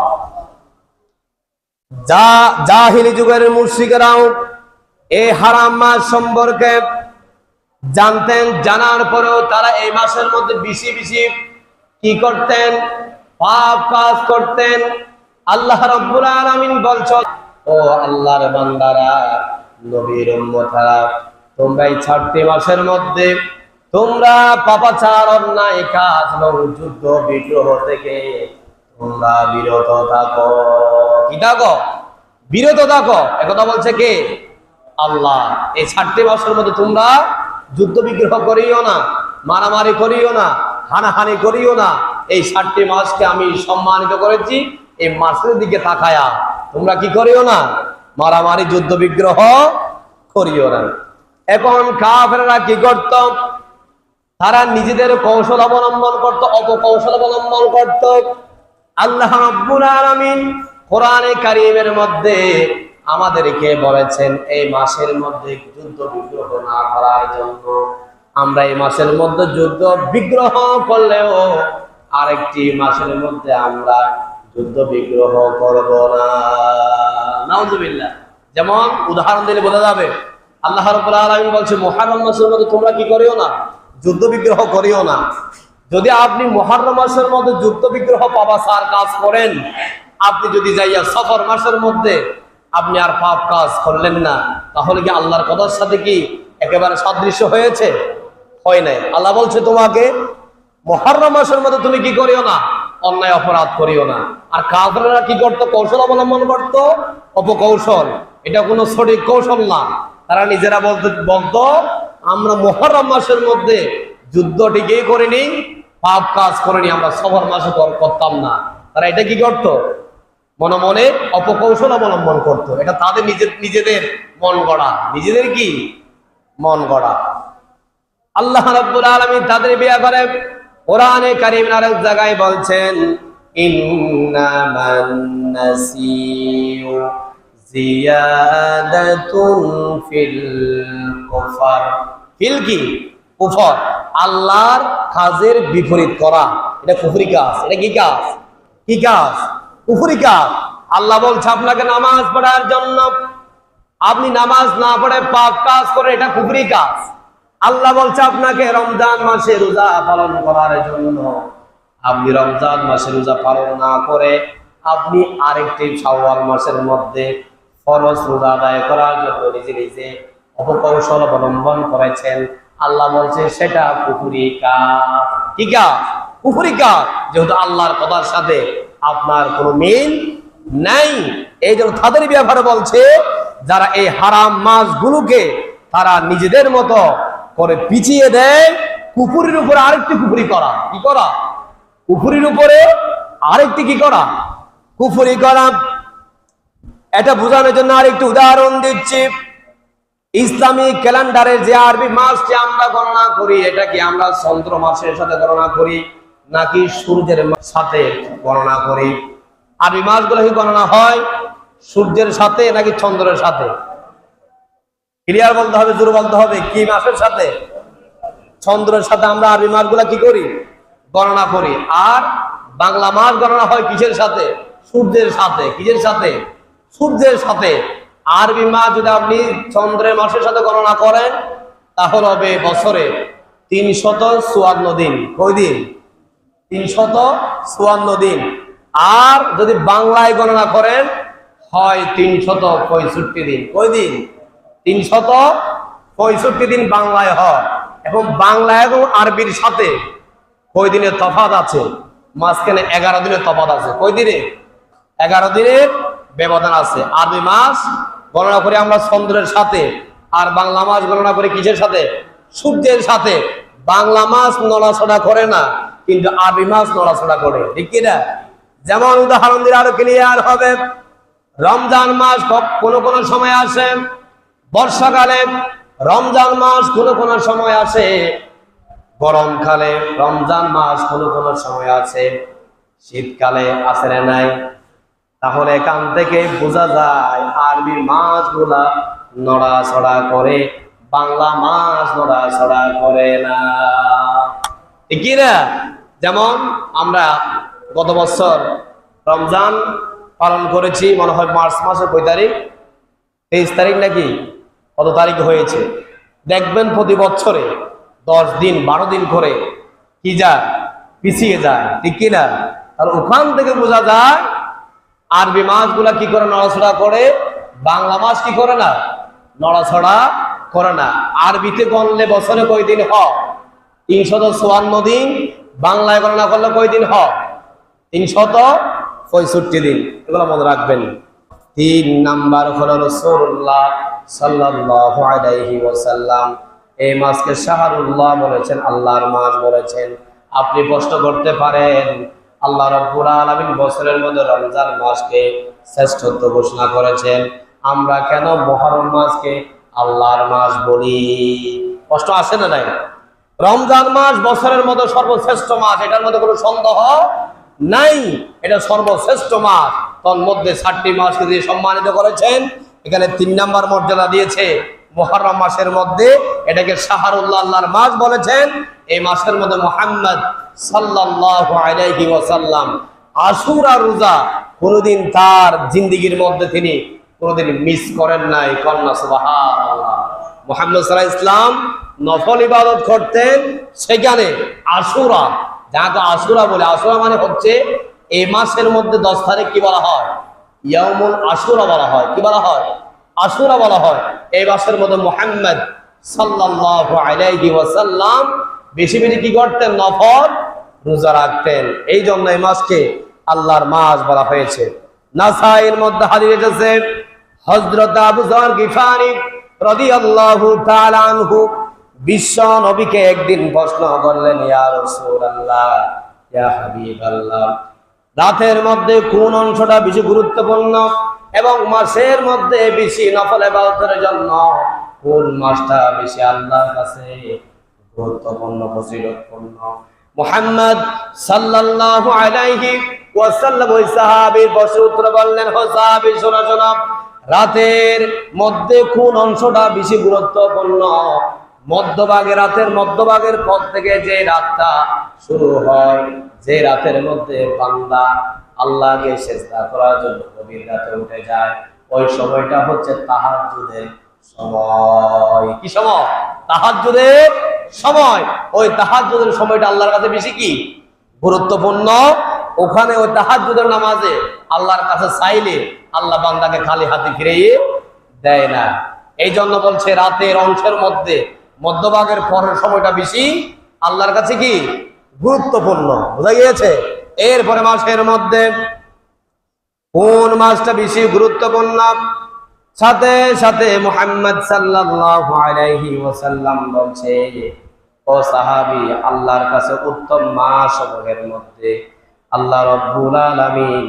Speaker 1: জাহিলি যুগের মুশরিকরাও এই হারাম মাস সম্পর্কে জানতেন, জানার পরেও তারা এই মাসের মধ্যে বেশি বেশি কি করতেন? পাপ কাজ করতেন। আল্লাহ রাব্বুল আলামিন বলছেন, ও আল্লাহর বান্দারা, নবীর উম্মতরা, তোমরা এই 6টি মাসের মধ্যে তোমরা পাপাচার, অন্যায় কাজ এবং যুদ্ধ বিগ্রহ থেকে তোমরা বিরত থাকো। কি থাকো? বিরত থাকো। একথা বলছে কে? আল্লাহ। এই 6টি মাসের মধ্যে তোমরা যুদ্ধ বিগ্রহ করিও না, মারামারি করিও না, হানাহানি করিও না। এই 6টি মাসকে আমি সম্মানিত করেছি। এই মাসের দিকে তাকায়া তোমরা কি করিও না? মারামারি, যুদ্ধ বিগ্রহ করিও না। এখন কাফেররা কি করত? তারা নিজেদের কৌশল অবলম্বন করত, অপকৌশল অবলম্বন করত। আল্লাহ রাব্বুল আলামিন কোরআনে কারীমের মধ্যে আমাদেরকে বলেছেন এই মাসের মধ্যে যুদ্ধ বিগ্রহ না করার জন্য। আমরা এই মাসের মধ্যে যুদ্ধ বিগ্রহ করলেও আরেকটি মাসের মধ্যে আমরা যুদ্ধ বিগ্রহ করব না। নাউযুবিল্লাহ। যেমন উদাহরণ দিলে বোঝা যাবে, আল্লাহ রাব্বুল আলামিন বলছে মুহররম মাসের মধ্যে তোমরা কি করিও না? যুদ্ধ বিগ্রহ করিও না। যদি আপনি মুহররম মাসের মধ্যে যুদ্ধ বিগ্রহ পাপাচার কাজ করেন, আপনি যদি যাইয়া সফর মাসের মধ্যে আপনি আর পাপ কাজ করলেন না, তাহলে কি আল্লাহর কথার সাথে কি একেবারে সাদৃশ্য হয়েছে? হয় নাই। আল্লাহ বলছে তোমাকে মুহররম মাসের মধ্যে তুমি কি করিও না? অন্যায় অপরাধ করিও না। আর কাফেররা কি করতো? কৌশল অবলম্বন করতো, অপকৌশল। এটা কোনো সঠিক কৌশল না। তারা নিজেরা বলতো আমরা মুহররম মাসের মধ্যে যুদ্ধ ঠিকই করিনি, পাপ কাজ করিনি, আমরা সফর মাসে করতাম না। তারা এটা কি করতো? মনে মনে অপকৌশল অবলম্বন করতো। এটা তাদের নিজেদের মন গড়া, নিজেদের কি মন গড়া। আল্লাহ রাব্বুল আলামিন তাদের ব্যাপারে কোরআনে কারীমের আরেক জায়গায় বলছেন ইন্নামান নাসিউ জিয়াদাতুন ফিল কুফর। ফিল কি? কুফর। আল্লাহর কাজের বিপরীত করা, এটা কুফরি কাজ। এটা কি কাজ? কি কাজ? কুফরি কাজ। আল্লাহ বলছে আপনাকে নামাজ পড়ার জন্য, আপনি নামাজ না পড়ে পাপ কাজ করে, এটা কুফরি কাজ। আল্লাহ বলছে আপনাকে রমজান মাসে রোজা পালন করার জন্য, আপনি রমজান মাসে রোজা পালন না করে আপনি আরেকটি শাওয়াল মাসের মধ্যে ফরজ রোজা আদায় করার জন্য নিজে নিজে অপকৌশল অবলম্বন করেছেন। আল্লাহ বলছে সেটা কুফরি কাজ। কি কাজ? কুফরি কাজ। যেহেতু আল্লাহর কথার সাথে আপনার কোনো মিল নাই, এই জন্য তাদের ব্যাপারে বলছে যারা এই হারাম মাসগুলোকে তারা নিজেদের মতো করে পিছিয়ে দেয়, কুফরির উপরে আরেকটি কুফরি করা। কি করা? কুফরির উপরে আরেকটি কি করা? কুফরি করা। এটা বোঝানোর জন্য আরেকটি উদাহরণ দিচ্ছি। ইসলামিক ক্যালেন্ডারের যে আরবি মাসটি আমরা গণনা করি, এটা কি আমরা চন্দ্র মাসের সাথে গণনা করি নাকি সূর্যের সাথে গণনা করি? আরবি মাসগুলো কি গণনা হয় সূর্যের সাথে নাকি চন্দ্রের সাথে? ক্লিয়ার বলতে হবে, জোর বলতে হবে। কি মাসের সাথে? চন্দ্রের সাথে আমরা আরবি মাসগুলা কি করি? গণনা করি। আর বাংলা মাস গণনা হয় কিসের সাথে? সূর্যের সাথে। কিসের সাথে? সূর্যের সাথে। আরবি মাস যদি আপনি চন্দ্রের মাসের সাথে গণনা করেন তাহলে হবে বছরে 354 দিন। কয় দিন? 354 দিন। আর যদি বাংলায় গণনা করেন হয় 365 দিন। কয় দিন? 365 দিন বাংলায় হয়। এবং বাংলা এবং আরবির সাথে কয় দিনের তফাৎ আছে? মাঝখানে 11 দিনের তফাৎ আছে। কয় দিনে? 11 দিনের ব্যবধান আছে। আরবি মাস গণনা করি আমরা চন্দ্রের সাথে, আর বাংলা মাস গণনা করি কিসের সাথে? সূর্যের সাথে। বাংলা মাস নড়াচড়া করে না, কিন্তু আরবি মাস নড়াচড়া করে। ঠিক কিনা? যেমন উদাহরণ দিলে আরো ক্লিয়ার হবে। রমজান মাস কোন কোন সময় আসে বর্ষাকালে, রমজান মাস কোন কোন সময় আসে গরমকালে, রমজান মাস কোন কোন সময় আছে শীতকালে। আছে না নাই? তাহলে এখান থেকে বোঝা যায় আরবি মাসগুলা নড়াচড়া করে, বাংলা মাস নড়াচড়া করে না। ঠিক না? যেমন আমরা গত বছর রমজান পালন করেছি, মনে হয় মার্চ মাসের 5 তারিখ, 23 তারিখ নাকি কত তারিখ হয়েছে। দেখবেন প্রতি বছরে 10 দিন 12 দিন করে কি যায়? পিছিয়ে যায়। ঠিক কিনা? আর ওখান থেকে বোঝা যায় আরবি মাসগুলা কি করে নড়াচড়া করে, বাংলা মাস কি করে না? নড়াছড়া করে না। আরবিতে গণলে বছরে কয়দিন হয়? 354 দিন। বাংলায় গণনা করলে কয়দিন হয়? 365 দিন। এগুলো মনে রাখবেন। 3 নাম্বার হলো রাসূলুল্লাহ সাল্লাল্লাহু আলাইহি ওয়াসাল্লাম এই মাসকে শাহরুল্লাহ বলেছেন, আল্লাহর মাস বলেছেন। আপনি প্রশ্ন করতে পারেন, আল্লাহ রাব্বুল আলামিন বছরের মধ্যে রমজান মাসকে শ্রেষ্ঠত্ব ঘোষণা করেছেন, আমরা কেন মুহররম মাসকে আল্লাহর মাস বলি? প্রশ্ন আসে না নাই? রমজান মাস বছরের মধ্যে সর্বশ্রেষ্ঠ মাস, এটার মধ্যে কোনো সন্দেহ নাই। এটা সর্বশ্রেষ্ঠ মাস। তন্মধ্যে 7টি মাসকে দিয়ে সম্মানিত করেছেন। এখানে 3 নাম্বার মর্যাদা দিয়েছে মুহররম মাসের মধ্যে, এটাকে শাহরুল্লাহ, আল্লাহর মাস বলেছেন। এই মাসের মধ্যে মুহাম্মদ সাল্লাল্লাহু আলাইহি ওয়াসাল্লাম আশুরা রোজা কোনদিন তার জিন্দেগীর মধ্যে তিনি কোনদিন মিস করেন নাই। কন্যা সুবহানাল্লাহ। মুহাম্মদ সাল্লাল্লাহু আলাইহি ওয়াসাল্লাম নফল ইবাদত করতেন, সেখানে আশুরা, যাকে আশুরা বলে, আশুরা মানে হচ্ছে এই মাসের মধ্যে 10 তারিখ কি বলা হয়? ইয়াউমুল আশুরা বলা হয়। কি বলা হয়? আশুরা বলা হয়। এই মাসের মধ্যে মুহাম্মদ সাল্লাল্লাহু আলাইহি ওয়াসাল্লাম বেশি বেশি কি করতেন? নফল রোজা রাখতেন। এই জন্য এই মাসকে আল্লাহর মাস বলা হয়েছে। নাসাইর মধ্যে হাদিস এসেছে, হযরত আবু যর গিফারি রাদিয়াল্লাহু তাআলা আনহু বিশ্ব নবীকে একদিন প্রশ্ন করলেন, ইয়া রাসূলুল্লাহ, ইয়া হাবিবাল্লাহ, রাতের মধ্যে কোন অংশটা বেশি গুরুত্বপূর্ণ এবং মাসের মধ্যে বেশি নফল ইবাদতের জন্য কোন মাসটা বেশি আল্লাহর কাছে গুরুত্বপূর্ণ, ফজিলতপূর্ণ? মুহাম্মদ সাল্লাল্লাহু আলাইহি ওয়াসাল্লাম ওই সাহাবীর বসে উত্তর বললেন, ও সাহাবী, শোনো শোনো, রাতের মধ্যে কোন অংশটা বেশি গুরুত্বপূর্ণ? মধ্যভাগে, রাতের মধ্যভাগের পর থেকে যে রাতটা শুরু হয়, যে রাতের মধ্যে বান্দা আল্লাহকে সিজদা করার জন্য গভীর রাতে উঠে যায়, ওই সময়টা হচ্ছে তাহাজ্জুদের সময়। কি সময়? তাহাজ্জুদের সময়। ওই তাহাজ্জুদের সময়টা আল্লাহর কাছে বেশি কি গুরুত্বপূর্ণ। ওখানে ওই তাহাজ্জুদের নামাজে আল্লাহর কাছে চাইলে আল্লাহ বান্দাকে খালি হাতে ফিরিয়ে দেয় না। এই জন্য বলছে রাতের অংশের মধ্যে মধ্যভাগের পরের সময়টা বেশি আল্লাহর কাছে কি গুরুত্বপূর্ণ। বোঝা গিয়েছে? এরপরে মাসের মধ্যে কোন মাসটা বেশি গুরুত্বপূর্ণ? সাথে সাথে মুহাম্মদ সাল্লাল্লাহু আলাইহি ওয়াসাল্লাম বলছে, ও সাহাবী, আল্লাহর কাছে উত্তম মাস সমূহের মধ্যে আল্লাহ রাব্বুল আলামিন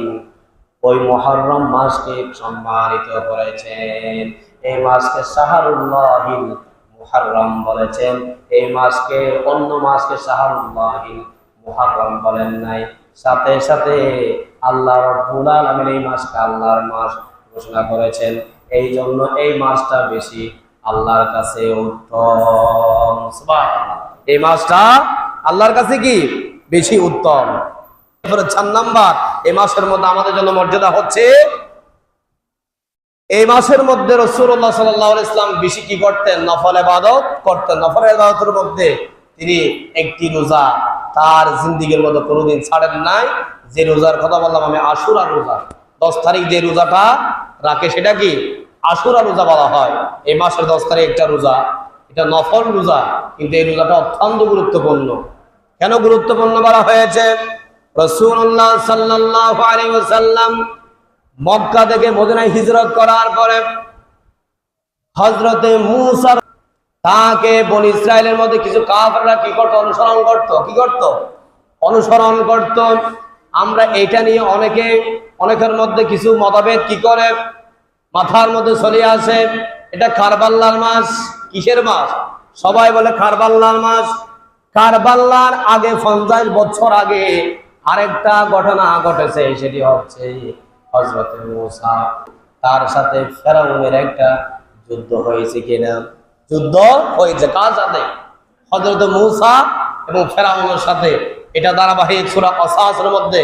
Speaker 1: ওই মুহররম মাসকে সম্মানিত করেছেন। এই মাসকে শাহরুল্লাহিল মুহররম বলেছেন। এই মাসকে, অন্য মাসকে শাহরুল্লাহিল মুহররম বলেন নাই। সাথে সাথে আল্লাহ রাব্বুল আলামিন এই মাসকে আল্লাহর মাস ঘোষণা করেছেন। এই জন্য এই মাসটা বেশি আল্লাহর কাছে উত্তম। সুবহানাল্লাহ। এই মাসটা আল্লাহর কাছে কি বেশি উত্তম। 4 নাম্বার, এই মাসের মধ্যে আমাদের জন্য মর্যাদা হচ্ছে, এই মাসের মধ্যে রাসূলুল্লাহ সাল্লাল্লাহু আলাইহি ওয়াসাল্লাম বেশি কি করতেন? নফল ইবাদত করতেন। নফল ইবাদতের মধ্যে তিনি একটি রোজা তার জিন্দেগীর মধ্যে কোনোদিন ছাড়েন নাই। যে রোজার কথা বললাম আমি, আশুরা রোজা, 10 তারিখ যে রোজাটা রাখে সেটা কি আশুরা রোজা বলা হয়। এই মাসের 10 তারিখ একটা রোজা, এটা নফল রোজা, কিন্তু এই রোজাটা অত্যন্ত গুরুত্বপূর্ণ। কেন গুরুত্বপূর্ণ বলা হয়েছে? রাসূলুল্লাহ সাল্লাল্লাহু আলাইহি ওয়াসাল্লাম মক্কা থেকে মদিনায় হিজরত করার পরে হযরতে মূসা তাকে বনী ইসরাইলের মধ্যে কিছু কাফেররা কি করত? অনুসরণ করত। কি করত? অনুসরণ করত। আমরা এটা নিয়ে অনেকের মধ্যে কিছু মতভেদ কি করে মাথার মধ্যে চলে আসে। এটা কারবালার মাস। কিসের মাস? সবাই বলে কারবালার মাস। কারবালার আগে 50 বছর আগে আরেকটা ঘটনা ঘটেছে, সেটি হচ্ছে হযরতে মূসা তার সাথে ফেরাউনের একটা যুদ্ধ হয়েছে। কিনা যুদ্ধ হয়েছে? কার সাথে? হযরতে মূসা এবং ফেরাউনের সাথে। এটা ধারাবাহিক সূরা কাসাসের মধ্যে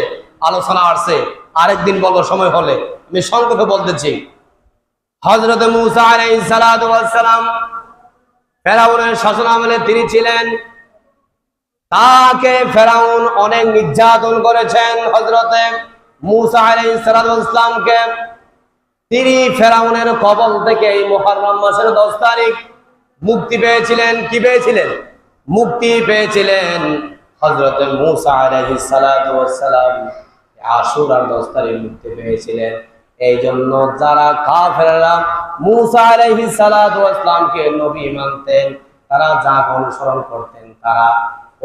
Speaker 1: আলোচনা আসছে। আরেকদিন বলবো সময় হলে, আমি সংক্ষেপে বলতেছি। হযরতে মূসা আলাইহিস সালাতু ওয়াস সালাম ফেরাউনের শাসনামলে তিনি ছিলেন। তাকে ফেরাউন অনেক নির্যাতন করেছেন হযরতে মূসা আলাইহিস সালাতু ওয়াস সালামকে। তিনি ফেরাউনের কবল থেকে এই মুহররম মাসের 10 তারিখ মুক্তি পেয়েছিলেন। কি পেয়েছিলেন? মুক্তি পেয়েছিলেন। হযরত মূসা আলাইহিস সালাতু ওয়াস সালাম আশুরার 10 তারিখ মুক্তি পেয়েছিলেন। এই জন্য যারা কাফেররা মূসা আলাইহিস সালাতু ওয়াস সালামকে নবী মানতেন, তারা যা অনুসরণ করতেন, তারা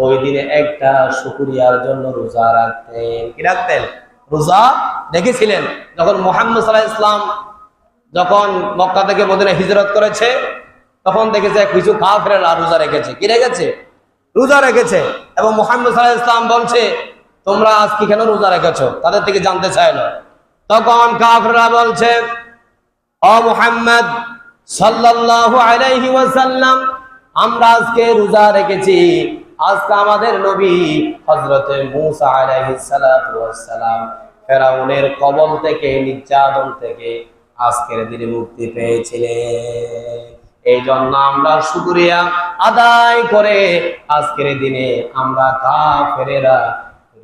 Speaker 1: ওই দিনে একটা শুকরিয়ার জন্য রোজা রাখতেন। কি রাখতেন? রোজা রেখেছিলেন। যখন মুহাম্মদ সাল্লাল্লাহু আলাইহি ওয়াসাল্লাম যখন মক্কা থেকে মদিনায় হিজরত করেছে, তখন দেখেছে কিছু কাফেররা রোজা রেখেছে। কি রেখেছে? রোজা রেখেছে। এবং মুহাম্মদ সাল্লাল্লাহু আলাইহি ওয়াসাল্লাম বলছে, তোমরা আজকে কেন রোজা রেখেছো? তাদের থেকে জানতে চাইলো। তখন কাফেররা বলছে, ও মুহাম্মদ সাল্লাল্লাহু আলাইহি ওয়াসাল্লাম, আমরা আজকে রোজা রেখেছি, আজকে আমাদের নবী হযরত মূসা আলাইহিস সালাতু ওয়াস সালাম ফেরাউনের কবল থেকে, নির্যাতন থেকে আজকের দিনে মুক্তি পেয়েছিলেন। এই জন্য আমরা শুকরিয়া আদায় করে আজকের দিনে আমরা কাফেরেরা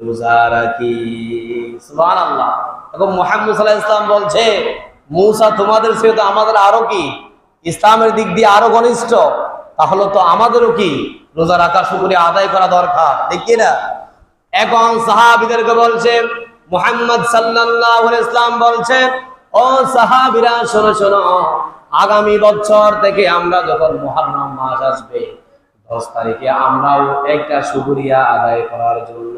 Speaker 1: রোজা রাখি। সুবহানাল্লাহ। এবং মুহাম্মদ সাল্লাল্লাহু আলাইহি ওয়াসাল্লাম বলছে, মূসা তোমাদের চেয়ে তো আমাদের আরো কি ইসলামের দিক দিয়ে আরো ঘনিষ্ঠ, তাহলে তো আমাদেরও কি রোজা রাখা, শুকরিয়া আদায় করা দরকার, ঠিক কি না? এখন সাহাবীদেরকে বলছে, মুহাম্মদ সাল্লাল্লাহু আলাইহি ওয়াসাল্লাম বলছে, ও সাহাবীরা শোনো শোনো, আগামী বছর থেকে আমরা যখন মুহররম মাস আসবে 10 তারিখে আমরাও একটা শুকরিয়া আদায় করার জন্য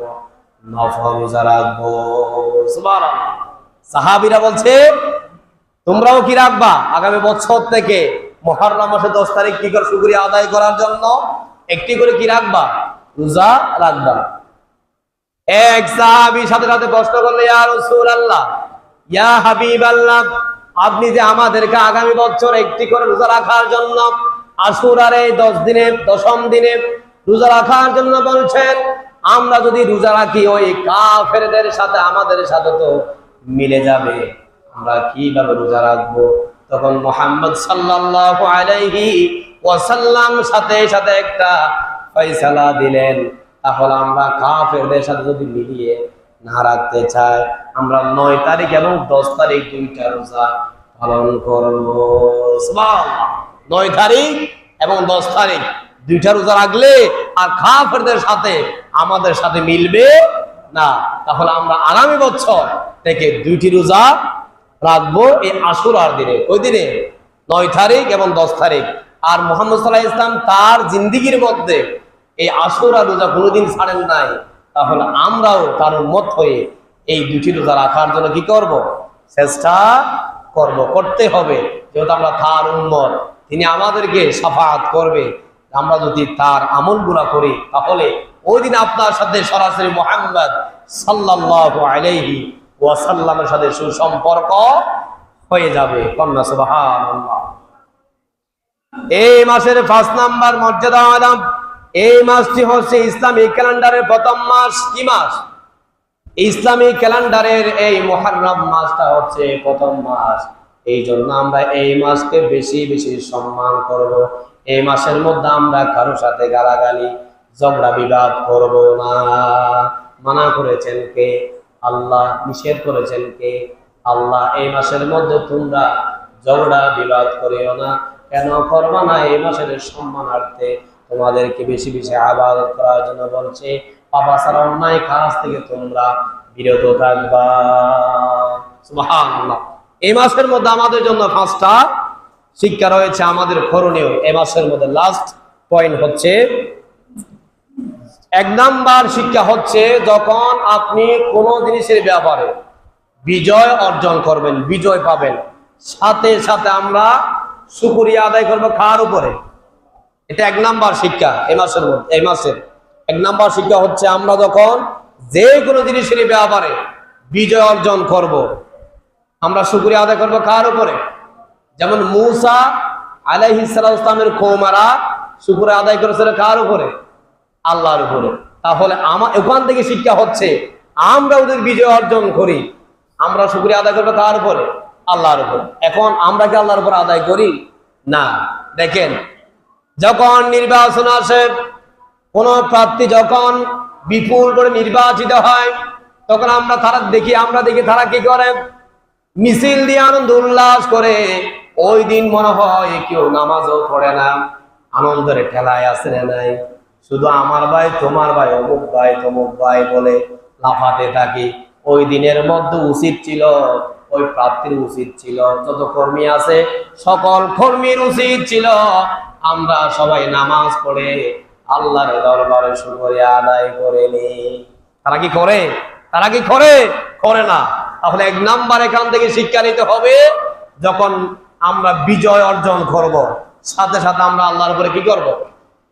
Speaker 1: নফল রোজা রাখবো। সুবহানাল্লাহ। সাহাবীরা বলছে, তোমরাও কি রাখবা? আগামী বছর থেকে মুহররম মাসের 10 তারিখ কি করে শুকরিয়া আদায় করার জন্য একটি করে কি রাখবা? রোজা রাখবা। এক সাহাবী সাথে সাথে প্রশ্ন করলো, ইয়া রাসূলুল্লাহ, ইয়া হাবিবাল্লাহ, আপনি যে আমাদেরকে আগামী বছর একটি করে রোজা রাখার জন্য আশুরার এই 10 দিনে 10ম দিনে রোজা রাখার জন্য বলছেন, আমরা যদি রোজা রাখি ওই কাফেরদের সাথে আমাদের সাথে তো মিলে যাবে, আমরা কিভাবে রোজা রাখবো? তখন মুহাম্মদ সাল্লাল্লাহু আলাইহি ওয়াসাল্লাম সাথে সাথে একটা ফয়সালা দিলেন, তাহলে আমরা কাফেরদের সাথে যদি মিলিয়ে না রাখতে চাই, আমরা 9 তারিখ এবং 10 তারিখ দুইটা রোজা পালন করব। সুবহানাল্লাহ। 9 তারিখ এবং 10 তারিখ দুইটা রোজা রাখলে আর কাফেরদের সাথে আমাদের সাথে মিলবে না, তাহলে আমরা আগামী বছর থেকে 2টি রোজা রাখবো এই আশুরার দিনে। ওই দিনে 9 তারিখ এবং 10 তারিখ। আর মুহাম্মদ সাল্লাল্লাহু আলাইহি ওয়াসাল্লাম তার জিন্দেগীর মধ্যে এই আশুরা রোজা কোনোদিন ছাড়েন নাই, তাহলে আমরাও তার উম্মত হয়ে এই 2টি রোজা রাখার জন্য কি করব? চেষ্টা করব, করতে হবে। যেহেতু আমরা তার উম্মত, তিনি আমাদেরকে শাফাআত করবে। আমরা যদি তার আমলগুলো করি, তাহলে ওই দিন আপনার সাথে সরাসরি মুহাম্মদ সাল্লাল্লাহু আলাইহি ওয়াসাল্লামের সাথে সুসম্পর্ক হয়ে যাবে। কন্যা সুবহানাল্লাহ। এই মাসের 5 নাম্বার মর্যাদা আলাম, এই মাসটি হচ্ছে ইসলামিক ক্যালেন্ডারের প্রথম মাস। কি মাস? ইসলামিক ক্যালেন্ডারের এই মুহররম মাসটা হচ্ছে প্রথম মাস। এই জন্য আমরা এই মাসকে বেশি বেশি সম্মান করব। এই মাসের মধ্যে আমরা কারোর সাথে গালাগালি, ঝগড়া বিবাদ করব না। মানা করেছেন কে? আল্লাহ। নিষেধ করেছেন কে? আল্লাহ। এই মাসের মধ্যে তোমরা ঝগড়া বিবাদ করিও না। কেন করবা না? এই মাসের সম্মানার্থে তোমাদেরকে বেশি বেশি ইবাদত করার জন্য বলছে। পাপা ছাড়া অন্যায় কাজ থেকে তোমরা বিরত থাকবা। সুবহানাল্লাহ। এই মাসের মধ্যে আমাদের জন্য 5টা শিক্ষা রয়েছে, আমাদের করণীয়। এই মাসের মধ্যে লাস্ট পয়েন্ট হচ্ছে, 1 নাম্বার শিক্ষা হচ্ছে, যখন আপনি কোনো জিনিসের ব্যাপারে বিজয় অর্জন করবেন, বিজয় পাবেন, সাথে সাথে আমরা শুকরিয়া আদায় করবো কার উপরে? এটা 1 নাম্বার শিক্ষা এই মাসের মধ্যে। এই মাসের 1 নাম্বার শিক্ষা হচ্ছে, আমরা যখন যে কোনো জিনিসের ব্যাপারে বিজয় অর্জন করব, আমরা শুকরিয়া আদায় করবো কার উপরে? যেমন মূসা আলাইহিস সালামের কওমেরা শুকরিয়া আদায় করেছিল কার উপরে? আল্লাহর উপরে। তাহলে ওখান থেকে শিক্ষা হচ্ছে, আমরা ওদের বিজয় অর্জন করি, আমরা শুকরিয়া আদায় করবো কার উপরে? আল্লাহর উপরে। এখন আমরা কি আল্লাহর উপর আদায় করি? না। দেখেন, যখন নির্বাচন আসে, কোন প্রার্থী যখন বিপুল করে নির্বাচিত হয়, তখন আমরা দেখি তারা কি করে? মিছিল দিয়ে আনন্দ উল্লাস করে। ওই দিন মনে হয় কেউ নামাজও পড়ে না, আনন্দের ঠেলায় আসে নাই, শুধু আমার ভাই তোমার ভাই অমুক ভাই তমুক ভাই বলে লাফাতে থাকি। ওই দিনের মধ্যে উচিত ছিল, ওই প্রার্থীর উচিত ছিল, যত কর্মী আছে সকল কর্মীর উচিত ছিল আমরা সবাই নামাজ পড়ে আল্লাহর দরবারে শুকরিয়া আদায় করে নিই। তারা কি করে? তারা কি করে? করে না। তাহলে এক নাম্বার এখান থেকে শিক্ষা নিতে হবে, যখন আমরা বিজয় অর্জন করব, সাথে সাথে আমরা আল্লাহর উপরে কি করব?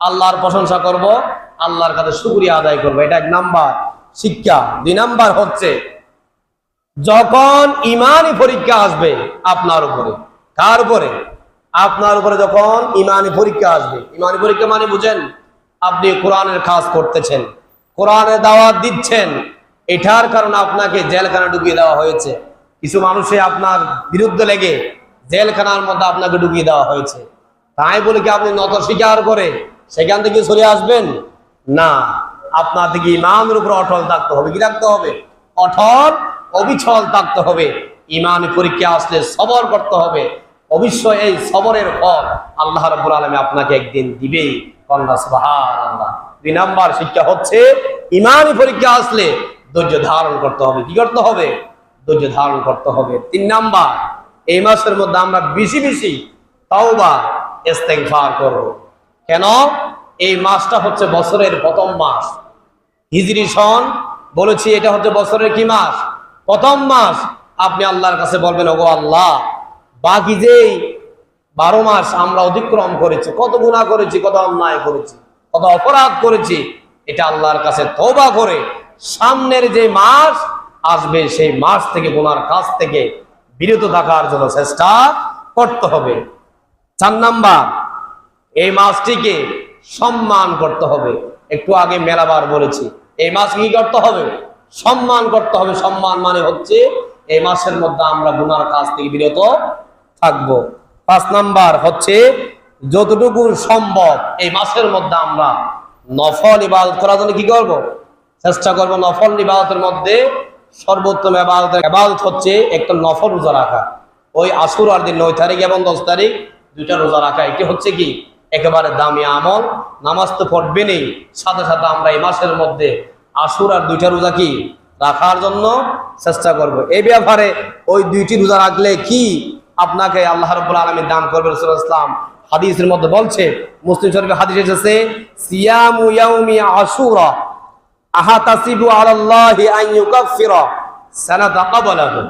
Speaker 1: আল্লাহর প্রশংসা করব, আল্লাহর কাছে শুকরিয়া আদায় করব। এটা এক নাম্বার শিক্ষা। দুই নাম্বার হচ্ছে, যখন ইমানি পরীক্ষা আসবে আপনার উপরে, কার উপরে? আপনার উপরে যখন ইমানি পরীক্ষা আসবে। ইমানি পরীক্ষা মানে বুঝেন, আপনি কোরআনের কাজ করতেছেন, কোরআনের দাওয়াত দিচ্ছেন, এটার কারণে আপনাকে জেলখানা ঢুকিয়ে দেওয়া হয়েছে। কিছু মানুষে আপনার বিরুদ্ধে লেগে জেলখানার মধ্যে আপনাকে ঢুকিয়ে দেওয়া হয়েছে। তাই বলে কি আপনি নত স্বীকার করে সেখান থেকে সরে আসবেন? না, আপনার দিকে ইমানের উপর অটল থাকতে হবে। কি থাকতে হবে? অটল অবিচল থাকতে হবে। ইমান পরীক্ষা আসলে সবর করতে হবে। অবশ্যই এই সবরের ফল আল্লাহ রাব্বুল আলামিন আপনাকে একদিন দিবেই। কন্যা সুবহানাল্লাহ। দুই নাম্বার শিক্ষা হচ্ছে, ইমানি পরীক্ষা আসলে ধৈর্য ধারণ করতে হবে। কি করতে হবে? ধৈর্য ধারণ করতে হবে। তিন নাম্বার, এই মাসের মধ্যে আমরা বেশি বেশি তাওবা ইস্তেগফার করব। কেন? এই মাসটা হচ্ছে বছরের প্রথম মাস। হিজরি সন বলেছি, এটা হচ্ছে বছরের কি মাস? প্রথম মাস। আপনি আল্লাহর কাছে বলবেন, ওগো আল্লাহ, বাকি যেই 12 মাস আমরা অতিক্রম করেছি, কত গুনাহ করেছি, কত অন্যায় করেছি, কত অপরাধ করেছি, এটা আল্লাহর কাছে তওবা করে সামনের যে মাস আসবে সেই মাস থেকে গুনার কাজ থেকে বিরত থাকার জন্য চেষ্টা করতে হবে। 4 নাম্বার, এই মাসটিকে সম্মান করতে হবে। একটু আগে মেলাবার বলেছি, এই মাস কি করতে হবে? সম্মান করতে হবে। সম্মান মানে হচ্ছে এই মাসের মধ্যে আমরা গুনার কাজ থেকে বিরত থাকবো। 5 নাম্বার হচ্ছে, যতটুকু সম্ভব এই মাসের মধ্যে আমরা নফল ইবাদত করার জন্য কি করব? চেষ্টা করব। নফল ইবাদতের মধ্যে সর্বোত্তম ইবাদত হচ্ছে একটা নফল রোজা রাখা। ওই আশুরার দিন 9 তারিখ এবং 10 তারিখ 2টা রোজা রাখা। এটি হচ্ছে কি একেবারে দামি আমল। নামাজ তো পড়বেনই, সাথে সাথে আমরা এই মাসের মধ্যে আশুরার 2টা রোজা কি রাখার জন্য চেষ্টা করব। এই ব্যাপারে ওই 2টি রোজা রাখলে কি আপনাকে আল্লাহ রাব্বুল আলামিন দান করবে। রাসূলুল্লাহ সাল্লাল্লাহু আলাইহি ওয়াসাল্লাম হাদিসের মধ্যে বলছে, মুসলিম শরীফে হাদিস এসেছে, সিয়ামু ইয়াউমি আশুরা আহাতাসিবু আলাল্লাহি আন ইউকাফিরা সানাতা ক্বাবলাহু।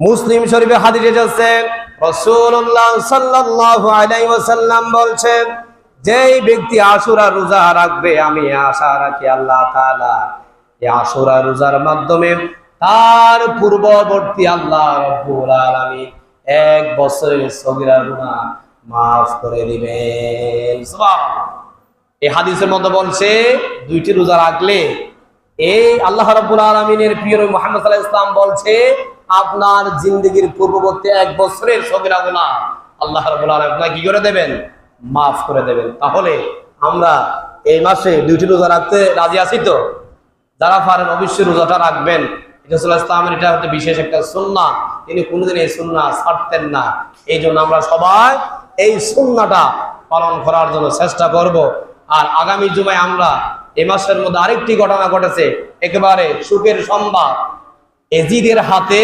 Speaker 1: মুসলিম শরীফে হাদিস এসেছে, রাসূলুল্লাহ সাল্লাল্লাহু আলাইহি ওয়াসাল্লাম বলছেন, যেই ব্যক্তি আশুরা রোজা রাখবে, আমি আশা রাখি আল্লাহ তাআলা এই আশুরা রোজার মাধ্যমে তার পূর্ববর্তী আল্লাহ রাব্বুল আলামিন 1 বছরের সগীরা গুনাহ মাফ করে দিবেন। সুবহানাল্লাহ। এই হাদিসের মধ্যে বলছে 2টি রোজা রাখলে এই আল্লাহ রাব্বুল আলামিনের প্রিয় নবী মুহাম্মদ সাল্লাল্লাহু আলাইহি ওয়াসাল্লাম বলছে, আপনার জিন্দেগীর পূর্ববর্তী 1 বছরের সগীরা গুনাহ আল্লাহ রাব্বুল আলামিন আপনাকে কি করে দেবেন? মাফ করে দেবেন। তাহলে আমরা এই মাসে 2টি রোজা রাখতে রাজি আছি তো? যারা পারেন অবশ্যই রোজাটা রাখবেন। রাসূলুল্লাহ সাল্লাল্লাহু আলাইহি ওয়াসাল্লামের এটা হচ্ছে বিশেষ একটা সুন্নাহ। তিনি কোনোদিন এই সুন্নাহ ছাড়তেন না। এই জন্য আমরা সবাই এই সুন্নাহটা পালন করার জন্য চেষ্টা করব। আর আগামী জুমায় আমরা এই মাসের মধ্যে আরেকটি ঘটনা ঘটেছে, একেবারে সুখের সংবাদ। এজিদের হাতে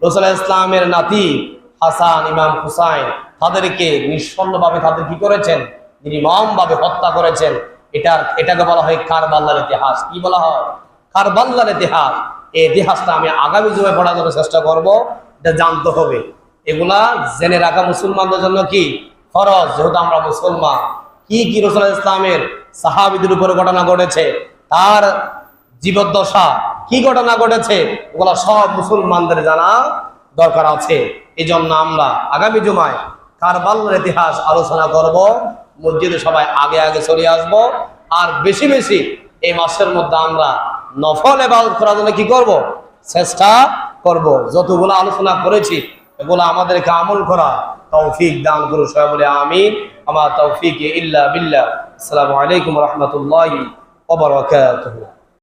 Speaker 1: রাসূলুল্লাহ ইসলামের নাতি হাসান, ইমাম হুসাইন, তাদেরকে নিঃসন্দেহভাবে তাদের কি করেছেন? নির্মমভাবে হত্যা করেছেন। এটাকে বলা হয় কারবালার ইতিহাস। কি বলা হয়? কারবালার ইতিহাস। এই ইতিহাসটা আমি আগামী জুমায় পড়ার জন্য চেষ্টা করব। এটা জানতে হবে। এগুলা জেনে রাখা মুসলমানদের জন্য কি ফরজ, যেহেতু আমরা মুসলমান। কি কি রাসূলুল্লাহ ইসলামের সাহাবীদের উপরে ঘটনা ঘটেছে, তার জীবদ্দশা কি ঘটনা ঘটেছে, ওগুলা সব মুসলমানদের জানা দরকার আছে। এই জন্য আমরা আগামী জুমায় কারবালার ইতিহাস আলোচনা করব। মসজিদে সবাই আগে আগে চলে আসবো। আর বেশি বেশি এই মাসের মধ্যে আমরা নফল ইবাদত করার জন্য কি করব? চেষ্টা করব। যতগুলো আলোচনা করেছি এগুলো আমাদেরকে আমল করা তৌফিক দান করুন। সবাই বলে আমিন। আমার তৌফিক ইল্লা বিল্লাহ। আসসালামু আলাইকুম ওয়া রাহমাতুল্লাহি ওয়া বারাকাতুহু।